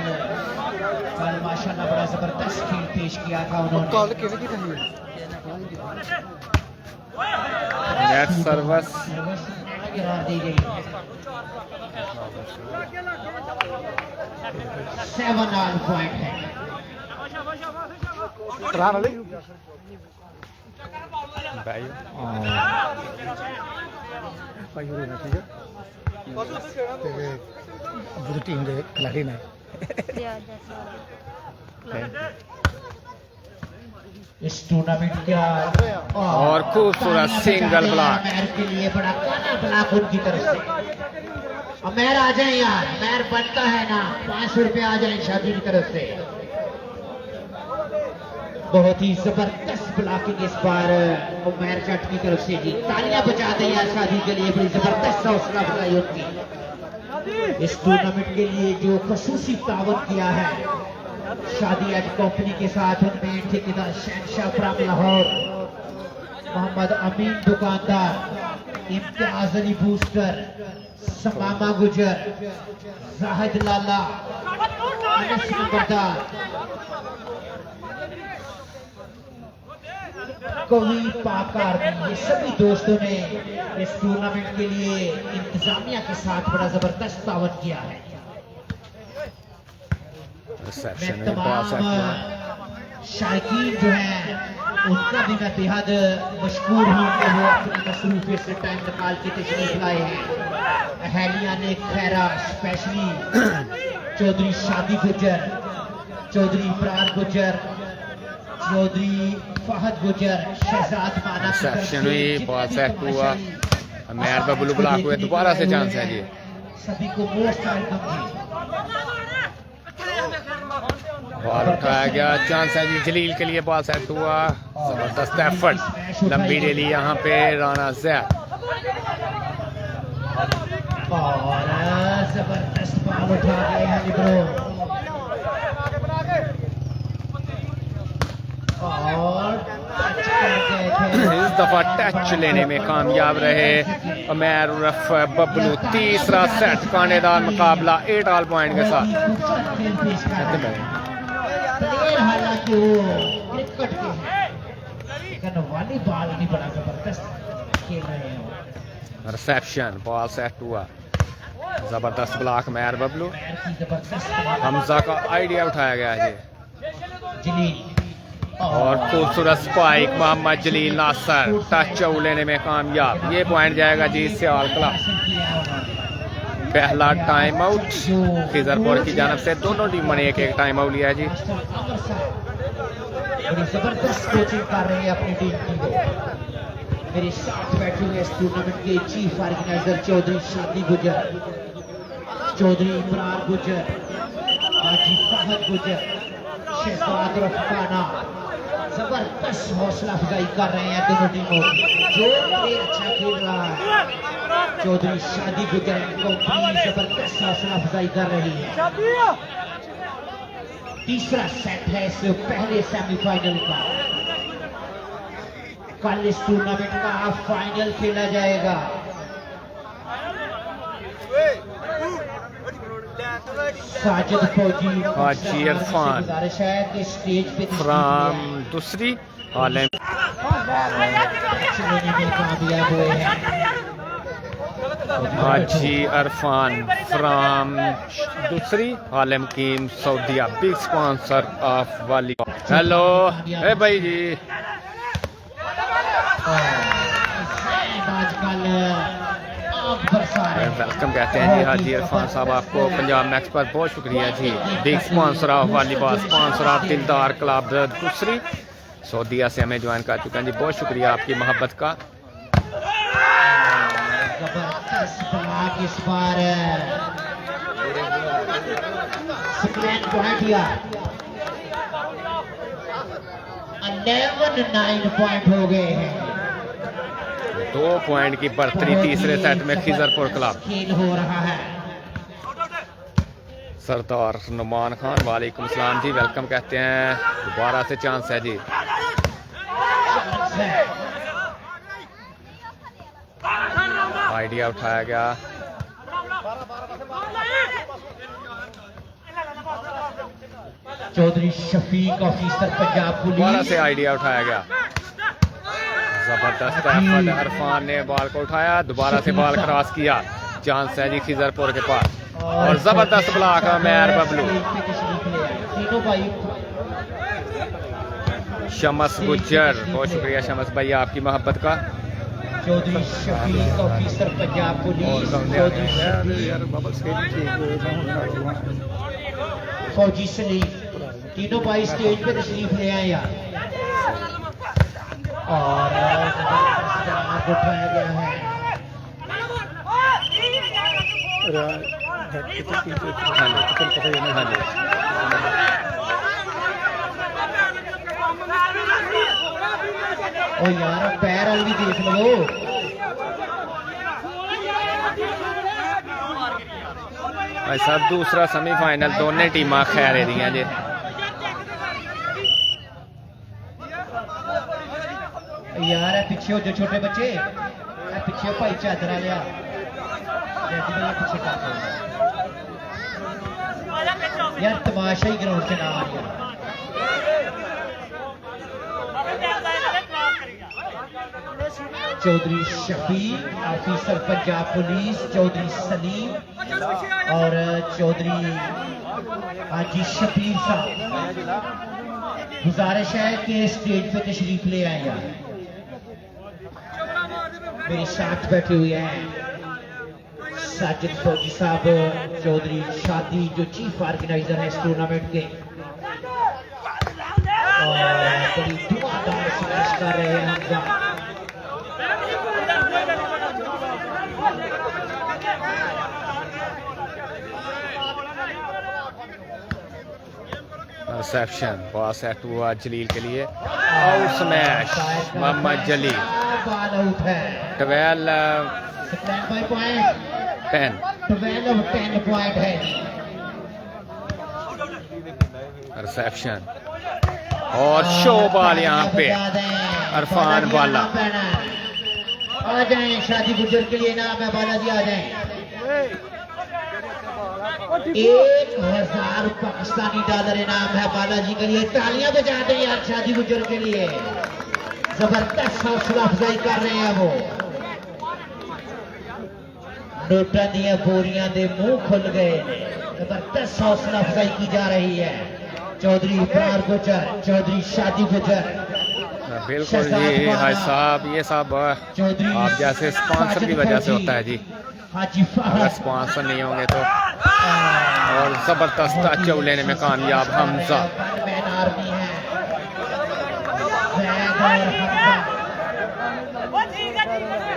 कल माशाल्लाह बड़ा जबरदस्त खेल पेश किया था उन्होंने। नेट सर्विस करार दी गई। 7 ऑल पॉइंट है। भाई टीम दे खिलाड़ी ने इस टूर्नामेंट का और खूबसूरत सिंगल ब्लॉक मैर के लिए बड़ा काला ब्लॉक उनकी तरफ से। अब मैर आ जाए यार, मैर बनता है ना, 500 रुपए आ जाए शादी की तरफ से। बहुत ही जबरदस्त ब्लॉकिंग इस बार उमैर जट की तरफ से जी। तालियां बजा दें यार शादी के लिए, बड़ी जबरदस्त हौसला अफजाई होती। इस टूर्नामेंट के लिए जो खसूसी तावन किया है शादी आज कंपनी के साथ, उनमें ठेकेदार शहनशाह फ्राम लाहौर, मोहम्मद अमीन दुकानदार, इम्तियाज अली बूस्टर, समामा गुजर, जाहिद लाला, अनस नंबरदार, कवि पाकार, ये सभी दोस्तों ने इस टूर्नामेंट के लिए इंतजामिया के साथ बड़ा जबरदस्त तावन किया है। मैं तमाम शायकीन जो हैं उनका भी मैं बेहद मशकूर हूँ कि वो अपनी मसरूफियत से टाइम निकाल के तशरीफ लाए हैं। अहलिया ने खैरा, स्पेशली चौधरी शादी गुजर, चौधरी इमरान गुजर, चौधरी फहद गुजर, शहजाद माना रिसेप्शन हुई, बॉल सेट हुआ, मैर बबलू ब्लॉक हुए, दोबारा से चांस है जी। सभी को मोस्ट वेलकम जी। बॉल उठाया गया, चांस है जी जलील के लिए, बॉल सेट हुआ, जबरदस्त एफर्ट, लंबी रेली यहाँ पे राना जैद। और जबरदस्त बॉल उठा गए हैं लिबरो। और इस दफा टच लेने में कामयाब रहे उमैर उर्फ बबलू। तीसरा सेट कांटेदार मुकाबला 8 ऑल पॉइंट के साथ। हालांकि वो क्रिकेट के हैं लेकिन वॉलीबॉल भी बड़ा जबरदस्त खेल रहे हैं। रिसेप्शन, बॉल सेट हुआ, जबरदस्त ब्लॉक मैर बबलू। हमजा का आइडिया उठाया गया है जलील और खूबसूरत स्पाइक मोहम्मद जलील नासर। टच लेने में कामयाब, ये पॉइंट जाएगा जी सियाल क्लब। पहला टाइम आउट खिजरपुर की जानब से, दोनों टीमों ने एक एक टाइम आउट लिया है जी। बड़ी जबरदस्त कोचिंग कर रहे हैं अपनी टीम की। मेरे साथ बैठे हुए इस टूर्नामेंट के चीफ ऑर्गेनाइजर चौधरी शादी गुजर, चौधरी इमरान गुजर, हाजी फहद गुजर, शहजाद रफाना। जबरदस्त हौसला अफजाई कर रहे हैं दोनों टीमों की। जो अच्छा खेल रहा है चौधरी शादी गुजर कंपनी जबरदस्त हौसला अफजाई कर रही है। तीसरा सेट है इस पहले सेमीफाइनल का। कल इस टूर्नामेंट का फाइनल खेला जाएगा। साजिद फौजी, हाजी इरफान गुजारिश है कि स्टेज पे फ्राम दूसरी आलम चलने में कामयाब हुए हैं। हाजी इरफान फ्राम दूसरी आलम कीम सऊदीया, big sponsor of volleyball. Hello ए भाई जी, आजकल आग बरसा रहे हैं। वेलकम कहते हैं जी हाजी इरफान साहब आपको पंजाब मैक्स पर। बहुत शुक्रिया जी, big sponsor of volleyball, sponsor of Dildar club दूसरी, सऊदीया से हमें ज्वाइन कर चुके हैं जी। बहुत शुक्रिया आपकी मोहब्बत का। जबरदस्त ब्लॉक इस बार स्क्रीन पॉइंट या 11-9 पॉइंट हो गए हैं। 2 पॉइंट की बढ़तरी तीसरे सेट में खिजरपुर क्लब। खेल हो रहा है। सरदार नुमान खान वालेकुम सलाम जी, वेलकम कहते हैं। दोबारा से चांस है जी। आइडिया उठाया गया। चौधरी शफीक ऑफिसर पंजाब दोबारा पुलिस। से आइडिया उठाया गया। जबरदस्त एफर्ट, इरफान ने बॉल को उठाया, दोबारा से बॉल क्रॉस किया। चांस है जी खिजरपुर के पास और जबरदस्त ब्लॉक मैर बबलू। तीनों भाई शमस गुज्जर, बहुत शुक्रिया शमस भाई आपकी मोहब्बत का। Chaudhary Shafiq officer Punjab police. चौधरी फौजी सलीम, तीनों भाई स्टेज पे तशरीफ ले आए यार। और उठाया गया है। हाँ जी। ओ यार पैर वाली भी देख लो। भाई साहब दूसरा सेमीफाइनल दोनों टीमां खैरे दियां जे। यार है पीछे हो जो छोटे बच्चे, पीछे भाई चादर लिया पीछे यार, तमाशा ही ग्राउंड के नाम आ गया। चौधरी शफीक ऑफिसर पंजाब पुलिस, चौधरी सलीम और चौधरी हाजी शफीक साहब, गुजारिश है कि स्टेज पे तशरीफ ले आए यार। मेरे साथ बैठे हुए हैं साजिद फौजी साहब, चौधरी शादी जो चीफ ऑर्गेनाइजर है इस टूर्नामेंट के, और बड़ी धुआंधार संघर्ष कर रहे हैं हमजा। रिसेप्शन पास सेट हुआ जलील के लिए। आउट स्मैश मोहम्मद जलील। बॉल आउट है। 12 पॉइंट है। रिसेप्शन और शो बॉल यहाँ पे इरफान वाला। आ जाएं, शादी गुजर के लिए नाम है बालाजी, आ जाएं। 1000 पाकिस्तानी डॉलर इनाम है बालाजी के लिए। तालियां बजा दें यार शादी गुजर के लिए। जबरदस्त हौसला अफजाई कर रहे हैं वो। नोटा दिया बोरियां दे मुंह खुल गए। जबरदस्त हौसला अफजाई की जा रही है। चौधरी इब्रार गुजर, चौधरी शादी गुजर, बिल्कुल जी भाई साहब, ये सब आप जैसे स्पॉन्सर की वजह से होता है जी। अगर स्पॉन्सर नहीं होंगे तो। और जबरदस्त टच लेने में कामयाब हमजा।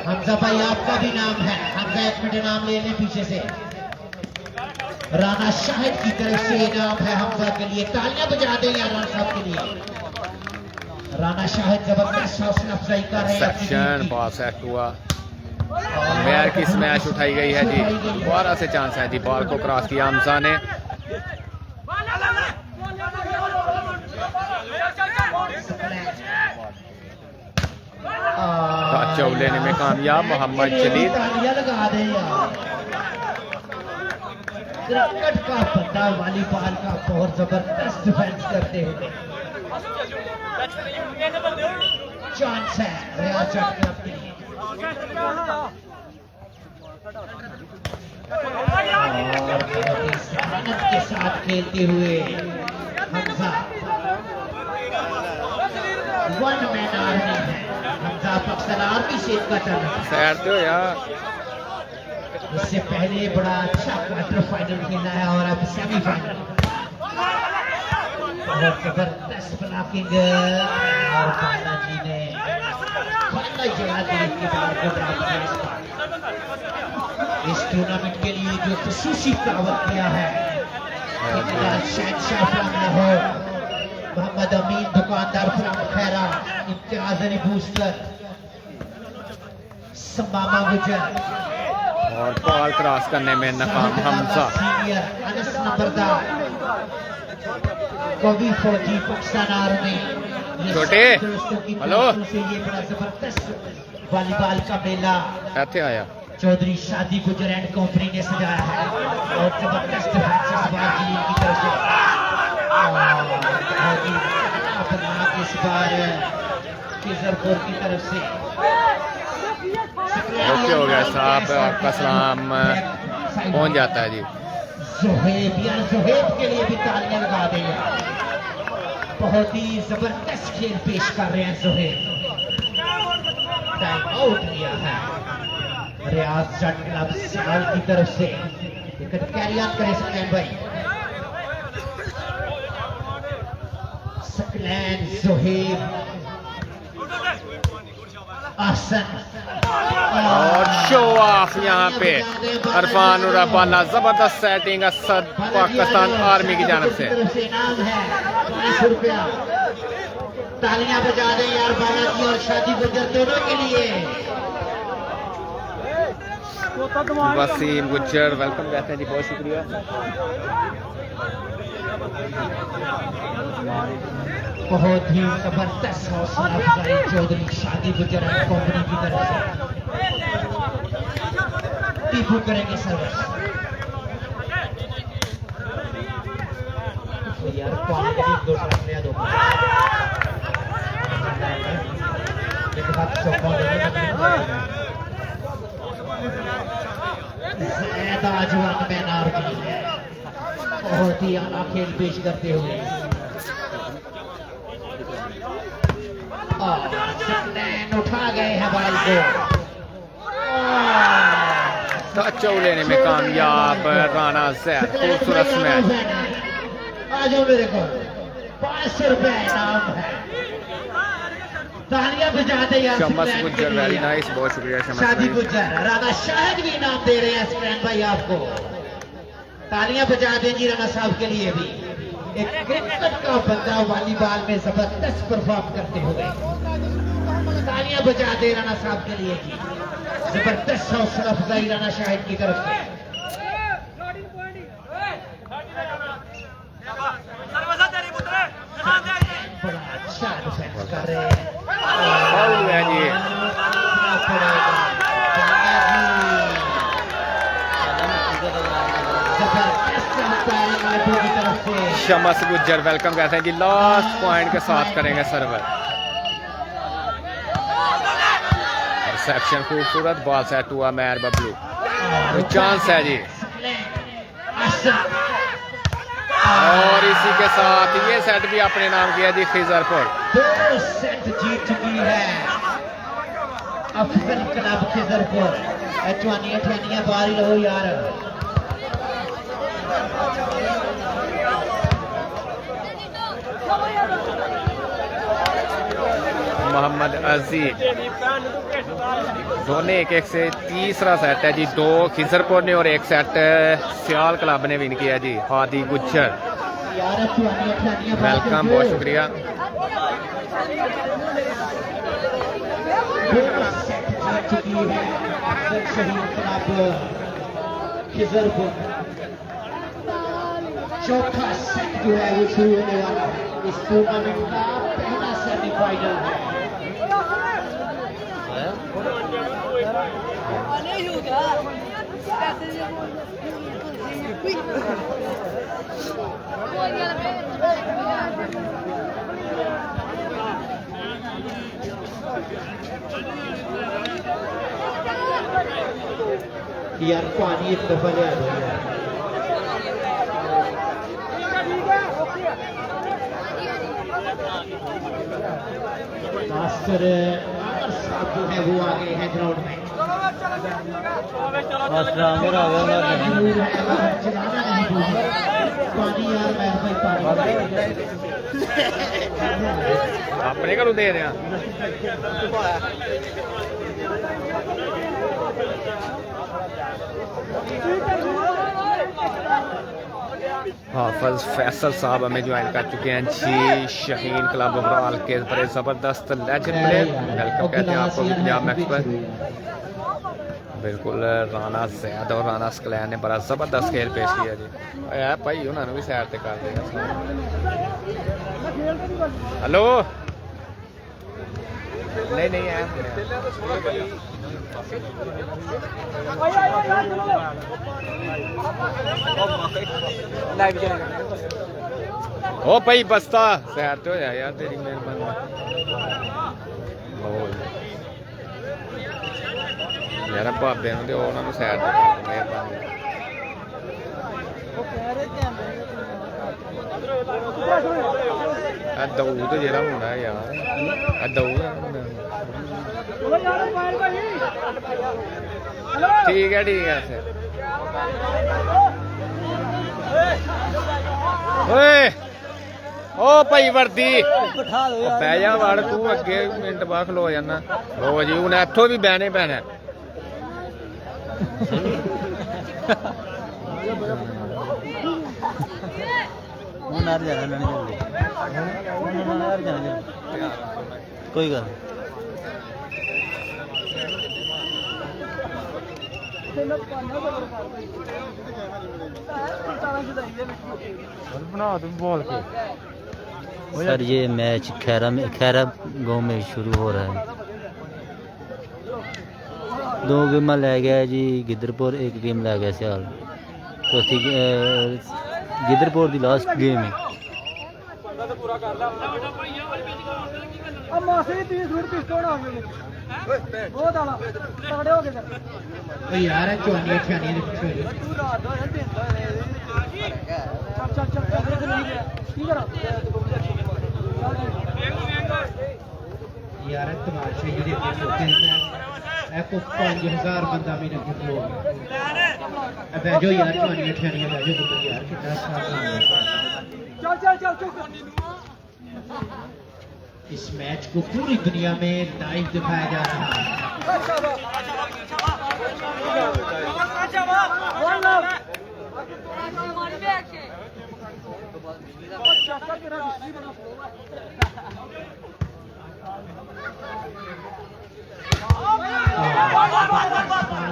हमजा भाई आपका भी नाम है। हमजा 1 मिनट नाम ले लें पीछे से। राना शाहिद की तरफ से इनाम है हमजा के लिए। तालियां बजा दें यार राना साहब के लिए। राना शाहिद जबरदस्त हौसला अफजाई कर रहे हैं। सेक्शन पास सेट हुआ। मैर की स्मैश उठाई गई है जी। दोबारा से चांस है जी। बॉल को क्रॉस किया हमजा ने। टच लेने में कामयाब मोहम्मद जलील। लगा दे यार। क्रिकेट का बंदा वॉलीबॉल का बहुत जबरदस्त डिफेंस करते हुए। चांस है रियासत क्लब के लिए। और के साथ खेलते हुए हमजा 1 मैन आर्मी है। हमजा पाकिस्तान आर्मी से इसका टर्न। सैर दो यार। इससे पहले बड़ा अच्छा क्वार्टर फाइनल खेला है और अब सेमीफाइनल। बहुत जबरदस्त ब्लॉकिंग और बालाजी ने जगह की बार को प्राप्त किया। इस टूर्नामेंट के लिए जो खसूसी दावत किया है शहनशाह फ्रॉम लाहौर, मोहम्मद अमीन दुकानदार फ्रॉम खैरा, इम्तियाज अली बूस्टर, संबामा गुजर और बॉल क्रॉस करने में नाकाम हमजा। सीनियर अनस नंबरदार कवि फौजी पाकिस्तान आर्मी। छोटे, हेलो। से ये बड़ा जबरदस्त वॉलीबॉल का मेला इत्थे आया चौधरी शादी गुजर एंड कंपनी ने सजाया है और जबरदस्त मैच इस बार की तरफ से बहुत ही खतरनाक इस बार किजरपुर की तरफ से। ओके हो गया साहब, आपका सलाम पहुंच जाता है जी। जोहेब के लिए भी तालियां लगा दें। बहुत ही जबरदस्त खेल पेश कर रहे हैं जोहेब। टाइम आउट लिया है रियाज जट क्लब सियाल की तरफ से। कैरी ऑन करें सकलैन भाई। सकलैन जोहेब आसन और शो ऑफ यहाँ पे अरफान और अब्बाला, जबरदस्त सेटिंग असद पाकिस्तान आर्मी की जानब से। इनाम है 500 रुपया। तालियां बजा दें यार बाला की और शादी गुजर दोनों के लिए। वसीम गुज्जर वेलकम कहते हैं जी, बहुत शुक्रिया। बहुत ही जबरदस्त हौसला अफजाई चौधरी शादी गुजर कंपनी की तरफ से। टीपू करेंगे सर्विस। तो यार पानी का दो शॉट ले दो। एक बात चौका ज़्यादा जवान मैन आर्मी बहुत ही आला खेल पेश करते हुए उठा गए हैं बॉल को। टच लेने में कामयाब राना जैद, खूबसूरत मैच। आ जाओ मेरे को 500 रुपए इनाम है। तालियां बजा दे यार। शमस गुज्जर वेरी नाइस, बहुत शुक्रिया शमस शादी भाई। गुज्जर राना शाहिद भी इनाम दे रहे हैं स्टैंड भाई आपको। तालियां बजा दें जी राना साहब के लिए भी। एक क्रिकेट का बंदा वॉलीबॉल में जबरदस्त परफॉर्म करते हुए। तालियां बजा दे राना साहब के लिए जी। जबरदस्त हौसला अफजाई राना शाहिद की तरफ से। बड़ा अच्छा डिफेंस कर रहे हैं। फाउल है जी। शमस गुज्जर वेलकम कहते हैं जी, लास्ट पॉइंट के साथ करेंगे सर्वर। रिसेप्शन खूबसूरत, बॉल सेट हुआ मैर बबलू, कोई चांस है जी। और इसी के साथ ये सेट भी अपने नाम किया जी खिजरपुर। 2 सेट जीत चुकी है अफजल क्लब खिजरपुर। अठवानिया अठानिया बारी लो यार। मोहम्मद अजीज दोनों एक से तीसरा सेट है जी। 2 खिजरपुर ने और 1 सेट सियाल क्लब ने विन किया जी। हादी गुज्जर वेलकम, बहुत शुक्रिया। चौथा सेट जो है वो शुरू होने वाला है। इस टूर्नामेंट का पहला सेमीफाइनल है। नहीं होगा यार पानी एक दफा ले आ जाए। मास्टर साहब जो है वो आ गए हैं ग्राउंड में। चलाना नहीं भूलिए। पानी यार मैं भाई पानी अपने घरों दे रहे हैं। हाफिज फैसल साहब हमें ज्वाइन कर चुके हैं जी। शहीन क्लब ओवरऑल के बड़े जबरदस्त लेजेंड प्लेयर, वेलकम कहते हैं आपको पंजाब मैक्स पर। बिल्कुल राना जैद और राना स्कलैन ने बड़ा जबरदस्त खेल पेश किया जी। है भाई उन्होंने भी सैर ते कर दिया। हेलो नहीं नहीं है ओ भाई बस्ता सैर तो हो जाए यार तेरी मेहरबानी। यार भाबे तो उन्होंने सैर मेहरबानी। दऊ तो जेड़ा मुंडा है यार दऊ ठीक है फिर ओए ओ भाई वर्दी बह जा वड़ तू अगे मिनट बाद खलो जाना। लो जी हूं इथों भी बहने पैना। कोई गल बना तुम बोल के सर ये मैच खैरा गांव में शुरू हो रहा है। 2 गेम लै गया जी गिदरपुर, 1 गेम लै गया सियाल। चौथी गिदरपुर की लास्ट गेम है। यार यार तमाशे को 5000 बंदा मेरे को बैठो यार चौनियां ठियानियां बैठो पुत्र यार कितना इस मैच को पूरी दुनिया में लाइव दिखाया जा रहा है।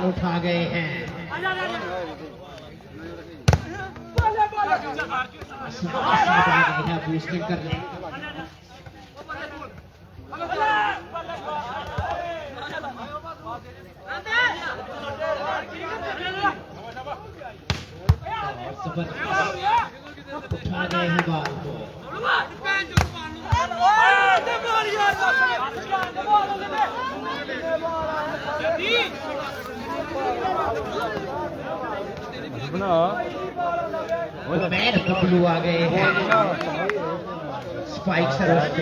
उठा गए हैं बूस्टिंग करने उठा गए हैं बाल को। मैन बबलू आ गए हैं स्पाइक सरोज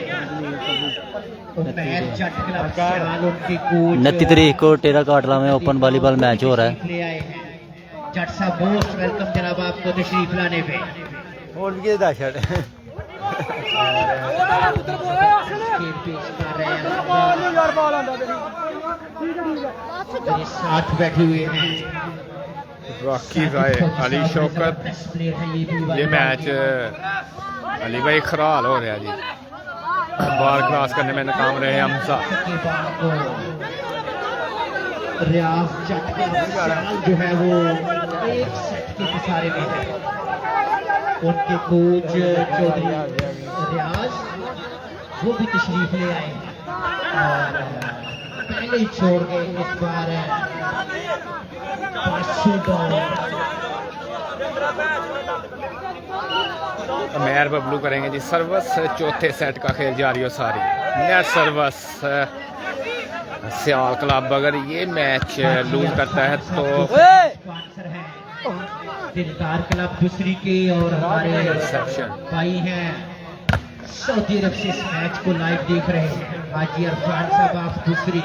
मैच जट क्लब सियाल उनके कोच 29 तारीख को टेरा काटला में ओपन वॉलीबॉल मैच हो रहा है। ले आए हैं जट साहब मोस्ट वेलकम जनाब आपको तशरीफ लाने पे। और भी दहशत है। साथ बैठे हुए हैं बाकी राय अली शौकत। ये मैच अली भाई खराल हो रहा जी। बार क्रॉस करने में नाकाम रहे हमजा। रियाज जट का जो है वो एक सेट के किसारे में है। उनके कोच चौधरी रियाज वो भी तशरीफ ले आए और पहले ही छोड़ गए इस बार। मेयर बबलू करेंगे जी सर्वस। चौथे सेट का खेल जारी हो सारी नेट सर्वस। सियाल क्लब अगर ये मैच लूज करता है तो स्पॉन्सर है दिलदार क्लब दूसरी के और हमारे भाई हैं सऊदी अरब से इस मैच को लाइव देख रहे हैं हाजी अरफान साहब आप दूसरी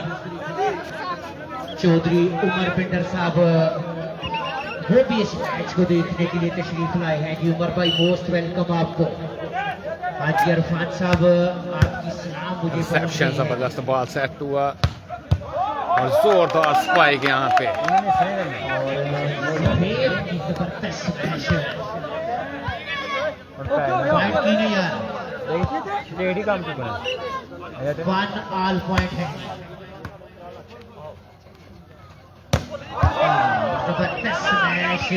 चौधरी उमर पिंडर साहब वो भी इस मैच को देखने के लिए तशरीफ लाए हैं जी। उमर भाई मोस्ट वेलकम आपको। हाजी अरफान साहब आपकी सलाम मुझे रिसेप्शन जबरदस्त बॉल सेट हुआ और जोरदार स्पाइक यहाँ पे। जबरदस्त मैच पॉइंट की नहीं यार 1 ऑल पॉइंट है। जबरदस्त मैच,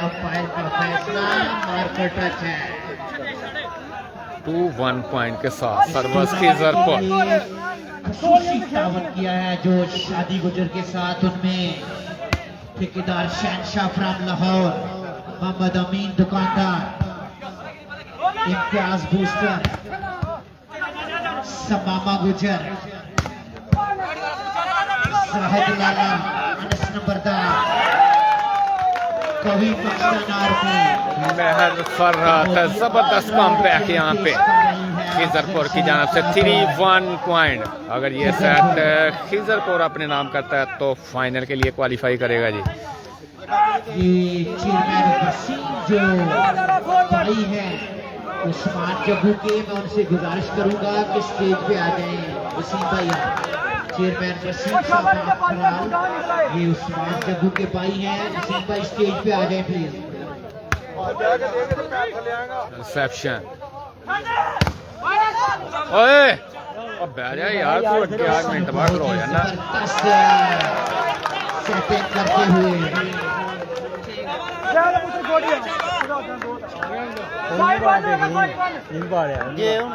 अंपायर का फैसला मार्कर टच है। 2-1 पॉइंट के साथ सर्विस खिजरपुर। खसूसी तावन किया है जो शादी गुजर के साथ, उनमें ठेकेदार शहनशाह फ्राम लाहौर, मोहम्मद अमीन दुकानदार, इम्तियाज बूस्टर, समामा गुजर, साहिद लाला, अनस नंबरदार, कवि पाकिस्तान आर्मी, महर फर्रात, जबरदस्त कम बैक यहाँ पे खिजरपुर की जानब से 3-1 पॉइंट। अगर ये सेट खिजरपुर अपने नाम करता है तो फाइनल के लिए क्वालिफाई करेगा जी। ये चेयरमैन वसीम जो भाई है उस्मान जग्गू के, मैं उनसे गुजारिश करूंगा कि स्टेज पे आ जाएं। वसीम भाई, चेयरमैन वसीम साहब, ये उस्मान जग्गू के भाई हैं। वसीम भाई स्टेज पे आ जाएं प्लीज। रिसेप्शन ओए अब बैठ जा यार, तू अगे 8 मिनट बाद हो जाना। सेटिंग करते हुए ये हूं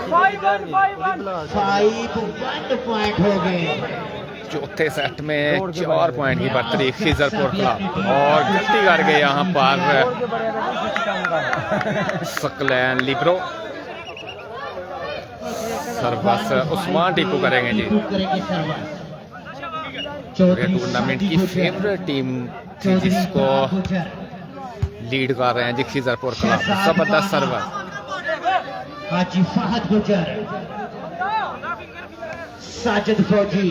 5-1 पॉइंट हो गए। चौथे सेट में 4 पॉइंट की बढ़तरी खिजरपुर का, और गलती कर गए यहाँ पर सकलैन लिब्रो। सर्वस उस्मान टीपू करेंगे जी। टूर्नामेंट की फेवरेट टीम थी जिसको लीड कर रहे हैं जी खिजरपुर क्लब। जबरदस्त सर्वर हाजी फहद गुजर, साजिद फौजी,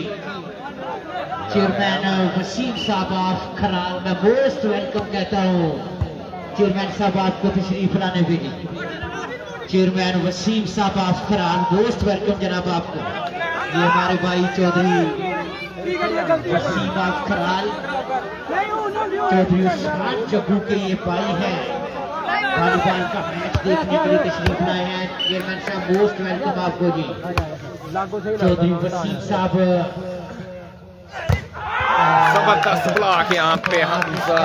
चेयरमैन वसीम साहब ऑफ खराल, मैं मोस्ट वेलकम कहता हूँ। चेयरमैन साहब आपको तशरीफ लाने भेजी। चेयरमैन वसीम साहब ऑफ खराल, मोस्ट वेलकम जनाब आपको। ये हमारे भाई चौधरी वसीम ऑफ खराल, चौधरी उस्मान जग्गू के ये भाई है। वॉलीबॉल का मैच देखने के लिए तशरीफ लाए हैं। चेयरमैन साहब मोस्ट वेलकम आपको जी। चौधरी वसीम साहब, जबरदस्त ब्लॉक यहाँ पे हमजा।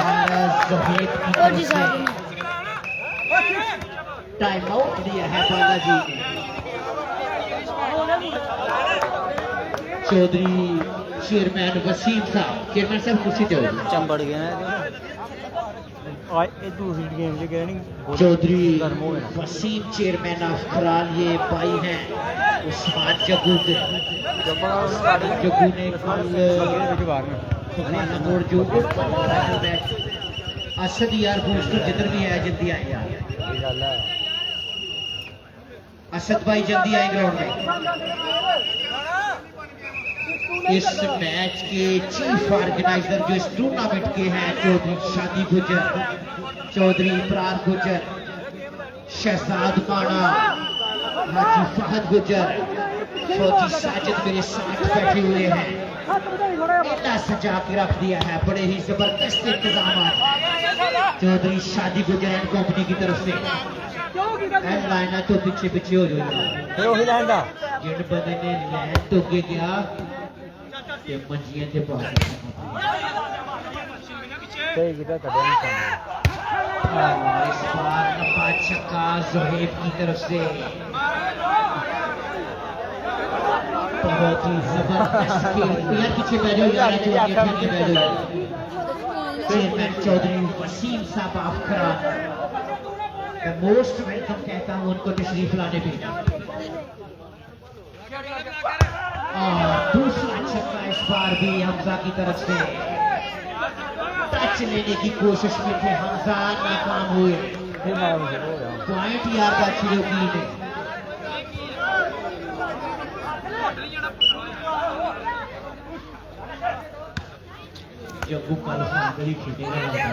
टाइम आउट दिया है बालाजी ने। चौधरी चेयरमैन वसीम साहब, चेयरमैन साहब कुर्सी दो। चंबड़ गया है ये दूसरी गेम जो गया नहीं। चौधरी वसीम चेयरमैन ऑफ खराल, ये भाई हैं उस्मान जग्गू के। जग्गू ने कल जो असद यार बूस्टर जिधर भी है जल्दी आए यार। असद भाई जल्दी आए ग्राउंड में। इस मैच के चीफ ऑर्गेनाइजर जो इस टूर्नामेंट के हैं चौधरी शादी गुजर, चौधरी इमरान गुजर, शहजाद माना, हाजी फहद गुजर, फौजी साजिद मेरे साथ बैठे हुए हैं। मेला सजा के रख दिया है, बड़े ही जबरदस्त इंतजाम चौधरी शादी गुजर एंड कंपनी की तरफ से। लाइना तो पीछे पीछे हो जाएगा। जिन बंदे ने लैंड तो के गया ते मंजियां ते पास इस बार नफा छक्का ज़ोहेब की तरफ से। बहुत ही जबरदस्त खेल। यार पीछे बैठ जाओ यार, चेयरमैन चौधरी वसीम साहब ऑफ खराल, मैं मोस्ट वेलकम कहता हूँ उनको तशरीफ लाने पे। और दूसरा छक्का इस बार भी हमजा की तरफ से। टच लेने की कोशिश में थे हमजा, नाकाम हुए। पॉइंट यार अच्छी की ने। जग्गू कल फाइनली खेलेगा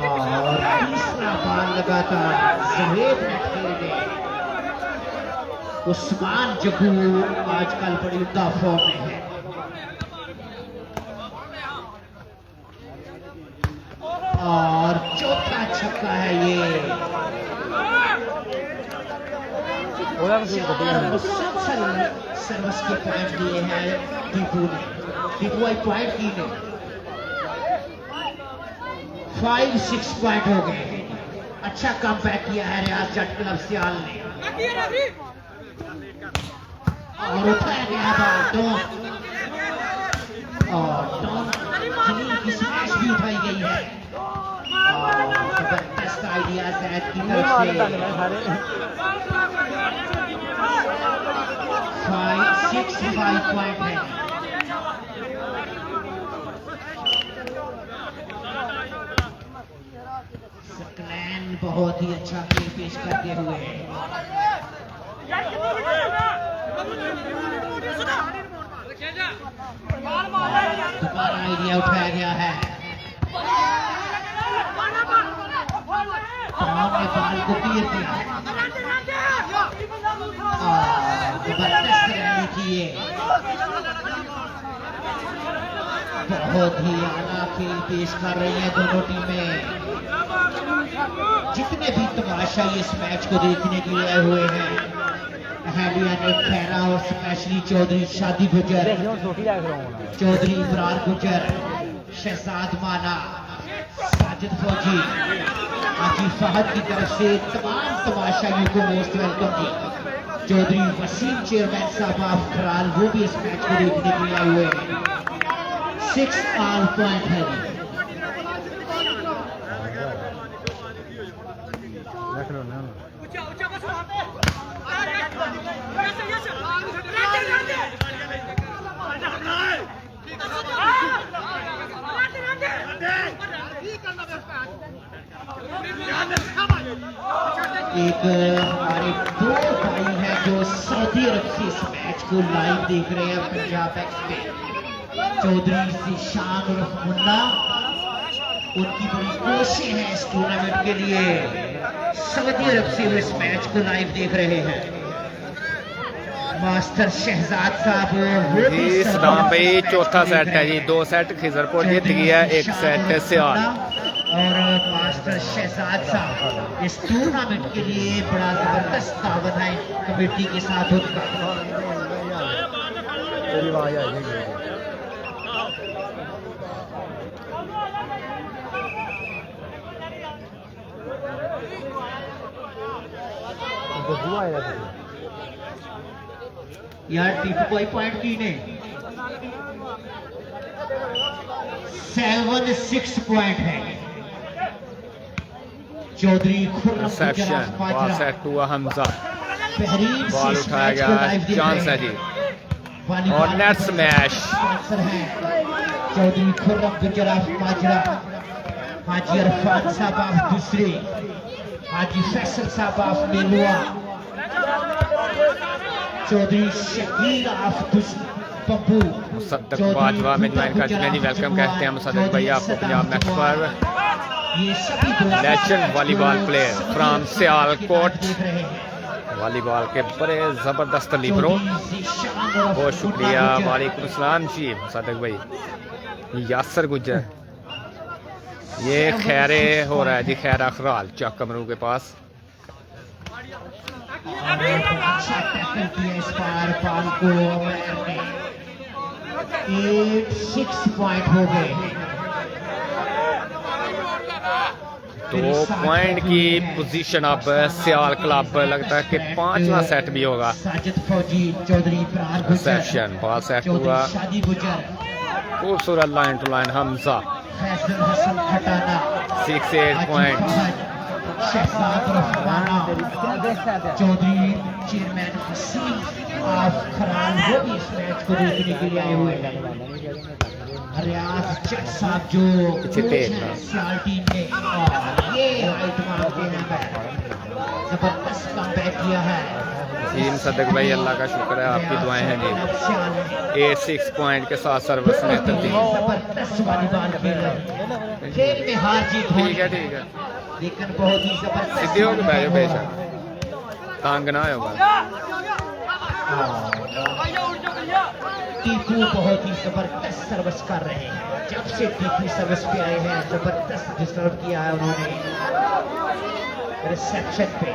और तीसरा बाल लगातार ज़ोहेब ने खेले। उस्मान जग्गू आजकल बड़ी उम्दा फॉर्म में है। और चौथा छक्का है ये। मुसलसल सर्विस के पॉइंट दिए हैं दीपू ने। टिपुआई पॉइंट की ने 5-6 पॉइंट हो गए। अच्छा कम बैक किया है रियाज जट क्लब सियाल ने और उठाया गया बॉल डॉन जलील की स्मैश भी उठाई गई है और जबरदस्त आइडिया जैद की तरफ से 5-6 पॉइंट है। सकलैन बहुत ही अच्छा खेल पेश करते हुए दोबारा आइडिया उठाया गया है ने बाल को क्लियर किया जबरदस्त रैली की ये बहुत ही आला खेल पेश कर रही है दोनों टीमें। जितने भी तमाशा इस मैच को देखने के लिए आए हुए हैं अहलिया ने खैरा और स्पेशली चौधरी शादी गुजर, चौधरी इब्रार गुजर, शहजाद माना, साजिद फौजी, हाजी फहद की तरफ से तमाम तमाशाइयों को मोस्ट वेलकम जी। चौधरी वसीम चेयरमैन साहब ऑफ खराल वो भी इस मैच को देखने के लिए आए हुए हैं। 6 ऑल पॉइंट है जी। एक हमारे दो भाई हैं जो सऊदी अरब से इस मैच को लाइव देख रहे हैं पंजाब एक्स पे। चौधरी ज़ीशान उर्फ मुन्ना, उनकी बड़ी कोशिश है इस टूर्नामेंट के लिए। सऊदी अरब से वो इस मैच को लाइव देख रहे हैं। मास्टर शहजाद साहब वो भी सदाम भाई चौथा सेट है जी। 2 सेट खिजरपुर जीत गया, 1 सेट सियाल। और मास्टर शहजाद साहब इस टूर्नामेंट के लिए बड़ा जबरदस्त तावन है कमेटी के साथ उनका। यार टीपू कोई पॉइंट की ने 7-6 पॉइंट है। चौधरी रिसेप्शन बॉल सेट हुआ हमजा, बॉल उठाया गया, चांस है जी और नेट स्मैश। चौधरी खुर्रम गुजरात माजरा, हाजी अरफान साहब ऑफ दूसरे, हाजी फैसल साहब ऑफ मेलुआ, चौधरी शकील ऑफ पप्पू, मुसद्दक बाजवा में ज्वाइन कर चुके हैं जी। वेलकम कहते हैं मुसद्दक भाई आपको पंजाब मैक्स पर। ये सभी legend volleyball player from Sialkot, volleyball के बड़े ज़बरदस्त लिबरो। बहुत शुक्रिया, वालेकुम सलाम जी मुसद्दक भाई। यासर गुजर, ये खैरे हो रहा है जी, खैरा खराल चक कमरू के पास। अच्छा टैकल किया इस बार बॉल को अमर ने। 8-6 पॉइंट हो गए। 2 पॉइंट की पोजीशन अब सियाल क्लब। लगता है कि 5वां सेट भी होगा। साजिद फौजी, चौधरी इब्रार गुजर, सेक्शन बॉल सेट हुआ, शादी गुजर, खूबसूरत line to line Hamza. Faisal Hasan Khatana, 6-8 point. Shahzad रफमाना, चौधरी चेयरमैन वसीम ऑफ खराल वो भी इस मैच को देखने के लिए आए हुए हैं। रियाज जट साहब जो सियाल टीम ने ये हाइट मारते हैं, जबरदस्त कमबैक किया है जी मुसद्दक भाई। अल्लाह का शुक्र है, आपकी दुआएं हैं जी। 8-6 पॉइंट के साथ सर्विस में तरतीब। जबरदस्त वॉलीबॉल खेल में हार जीत ठीक है ठीक है, लेकिन बहुत ही जबरदस्त सीधे होकर बैठो बेशक, तंग ना होगा। टीपू बहुत ही जबरदस्त सर्विस कर रहे हैं। जब से टीपू सर्विस पे आए हैं जबरदस्त डिस्टर्ब किया है उन्होंने रिसेप्शन पे।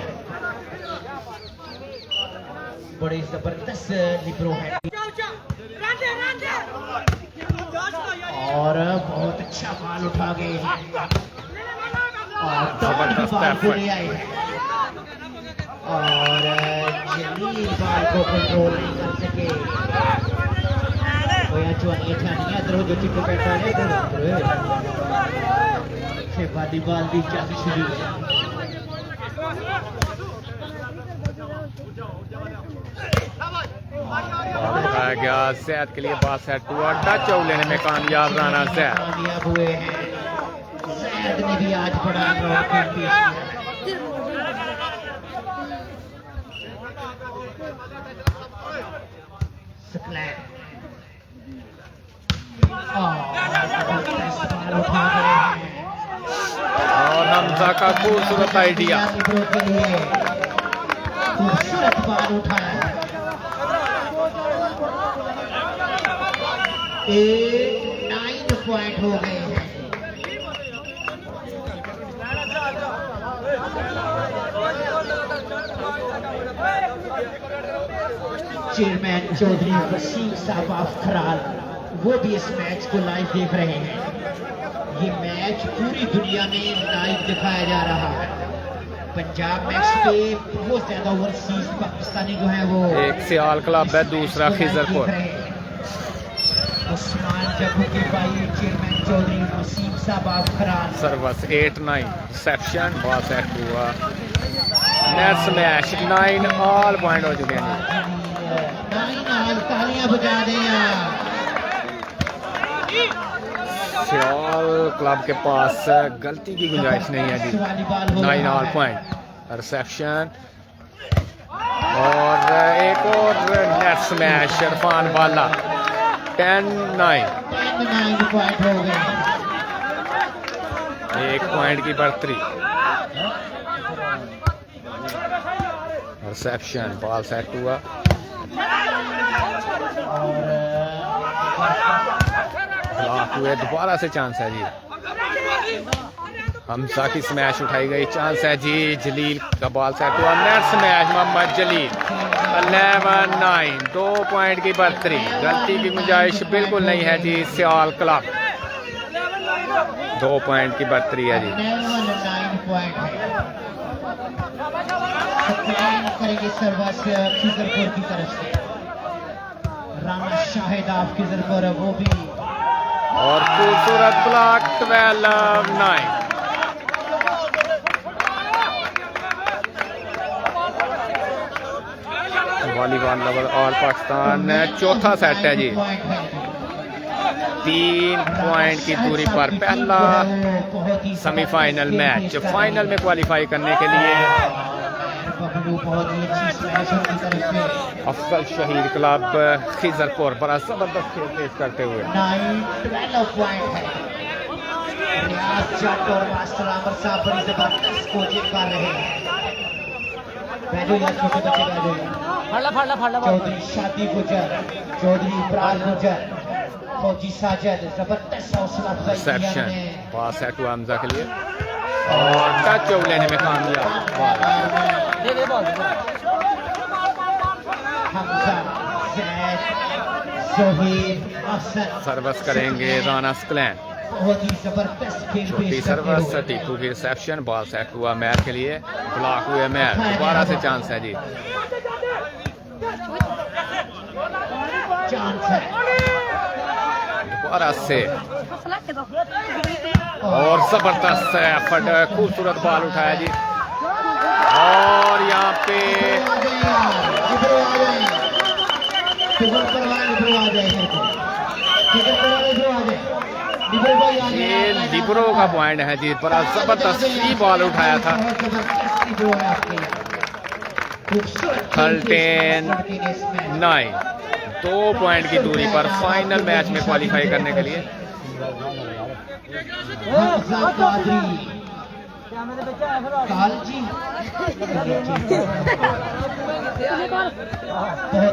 बड़े जबरदस्त लिब्रो है। और बहुत अच्छा बॉल उठा गए हैं और जबरदस्त बॉल को effort। ले आए हैं और जलील बॉल को कंट्रोल नहीं कर सके। चुनिया छानिया इधर जो चिट्टू बैठा है इधर वॉलीबॉल की जंग शुरू है। बॉल उठाया गया जैद के लिए, बात सेट हुआ, टच आउट लेने में कामयाब राना जैद। कामयाब हुए हैं। जैद ने भी आज बड़ा नॉकआउट पेश किया। स्क्लैन उठा गए हैं और हमजा का खूबसूरत आइडिया। के लिए खूबसूरत बॉल उठाया है। 9 पॉइंट हो गए हैं। चेयरमैन चौधरी वसीम साहब ऑफ खराल वो भी इस मैच को लाइव देख रहे हैं। ये मैच पूरी दुनिया में लाइव दिखाया जा रहा है। पंजाब मैच पे बहुत ज्यादा ओवरसीज पाकिस्तानी जो है वो एक सियाल क्लब है, दूसरा खिजरपुर। उस्मान जब्बू के भाई चेयरमैन चौधरी वसीम साहब of Kharal. Service 8-9 reception, ball set हुआ, नेट स्मैश, 9 ऑल पॉइंट हो चुके हैं। 9 तालियां बजा दें। सियाल क्लब के पास गलती की गुंजाइश नहीं है जी। 9 ऑल पॉइंट, रिसेप्शन और एक और नेट स्मैश, इरफान बाला। 10-9 पॉइंट हो गए। 1 पॉइंट की बढ़तरी। रिसेप्शन, बॉल सेट हुआ, ब्लॉक हुए, दोबारा से चांस है जी। हमजा की स्मैश उठाई गई, चांस है जी। जलील का बॉल सेट हुआ, नेट स्मैश, मोहम्मद जलील। 11-9 2 पॉइंट की बढ़तरी। गलती की गुंजाइश बिल्कुल नहीं है जी सियाल क्लब। 2 पॉइंट की बढ़तरी है जी। 9 पॉइंट करेंगे सर्वस खिजरपुर की तरफ से। राना शाहिद ऑफ खिजरपुर वो भी और खूबसूरत ब्लॉक। 12-9 वॉलीबॉल लेवल और पाकिस्तान चौथा सेट है जी। 3 पॉइंट की दूरी पर पहला सेमीफाइनल मैच। फाइनल में क्वालिफाई करने के लिए अफजल शहीद क्लब खिजरपुर बड़ा जबरदस्त खेल पेश करते हुए 12 पॉइंट है। रियाज जट और मास्टर आमर साहब बड़ी जबरदस्त कोचिंग कर रहे हैं। बैठो यार, छोटे बच्चे बैठो। चौधरी शादी गुजर, चौधरी इब्राहिम गुजर, फौजी साजिद जबरदस्त हौसला अफजाई किया रिसेप्शन, है। बॉल सेट हुआ हमजा के लिए और टच आउट लेने में कामयाब। हमजा, जैद, जोहीर, अफसर सर्विस करेंगे राना स्क्लैन। बहुत ही जबरदस्त खेल छोटी पेश सर्विस, करते हुए। टीपू की रिसेप्शन, बॉल सेट हुआ मैच के लिए, ब्लॉक हुए मैच। दोबारा से चांस है जी। चांस है दोबारा से और जबरदस्त एफर्ट, खूबसूरत बॉल उठाया जी। और यहाँ पे ये लिबरो का पॉइंट है जी। बड़ा जबरदस्त ही बॉल उठाया था। 13-9 2 पॉइंट की दूरी पर फाइनल मैच में क्वालिफाई करने के लिए बहुत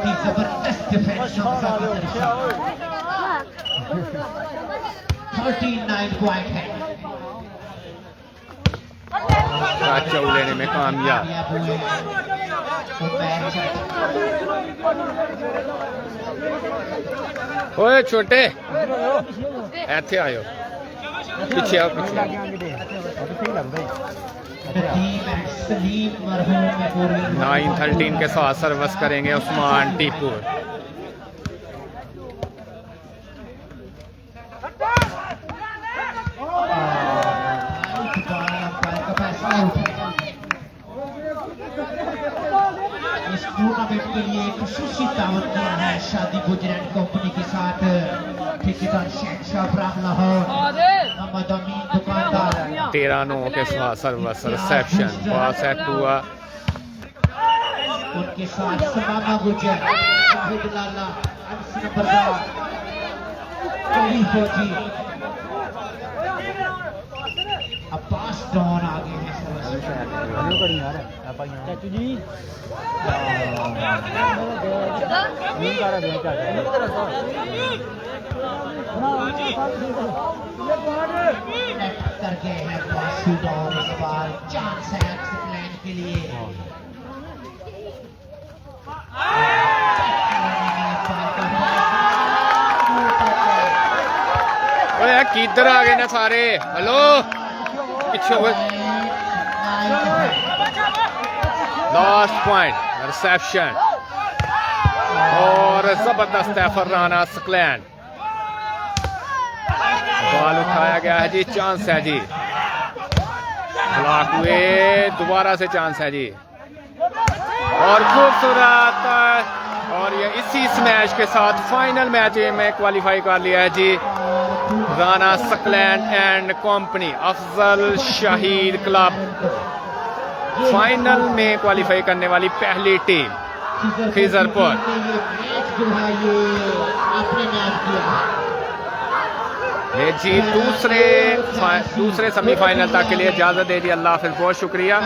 ही जबरदस्त डिफेंस 39 पॉइंट है। टच आउट लेने में कामयाब। ओए छोटे ਇੱਥੇ ਆਇਓ ਪਿੱਛੇ ਆਓ ਪਿੱਛੇ नदीम एंड सलीम मरहूम मेमोरियल 9-13 के साथ सर्विस करेंगे उस्मान टीपुर। इस टूर्नामेंट के लिए खुसूसी दावत किया है शादी गुजर एंड कंपनी के साथ ठेकेदार शहनशाह ब्राह्म लाहौर मोहम्मद अमीन दुकानदार 13-9 के साथ सर्विस रिसेप्शन बॉल सेट हुआ। उनके साथ समामा गुजर शाहिद लाला अंश नंबरदार कली फौजी अब्बास डॉन आगे हैं चाचू जी नेट कर गए हैं बासु डॉन इस बार चांस है एक्सप्लेन के लिए ओए किधर आ गए ना सारे हेलो पीछे लास्ट पॉइंट रिसेप्शन और जबरदस्त है फरहाना सकलैन। बॉल उठाया गया है जी चांस है जी ब्लॉक हुए दोबारा से चांस है जी और खूबसूरत और ये इसी स्मैश के साथ फाइनल मैच में क्वालिफाई कर लिया है जी Rana Saqlain and company Afzal Shahid club final में क्वालिफाई करने वाली पहली टीम खिजरपुर। ये जी दूसरे सेमीफाइनल तक के लिए इजाजत दे दी। अल्लाह हाफिज़, बहुत शुक्रिया।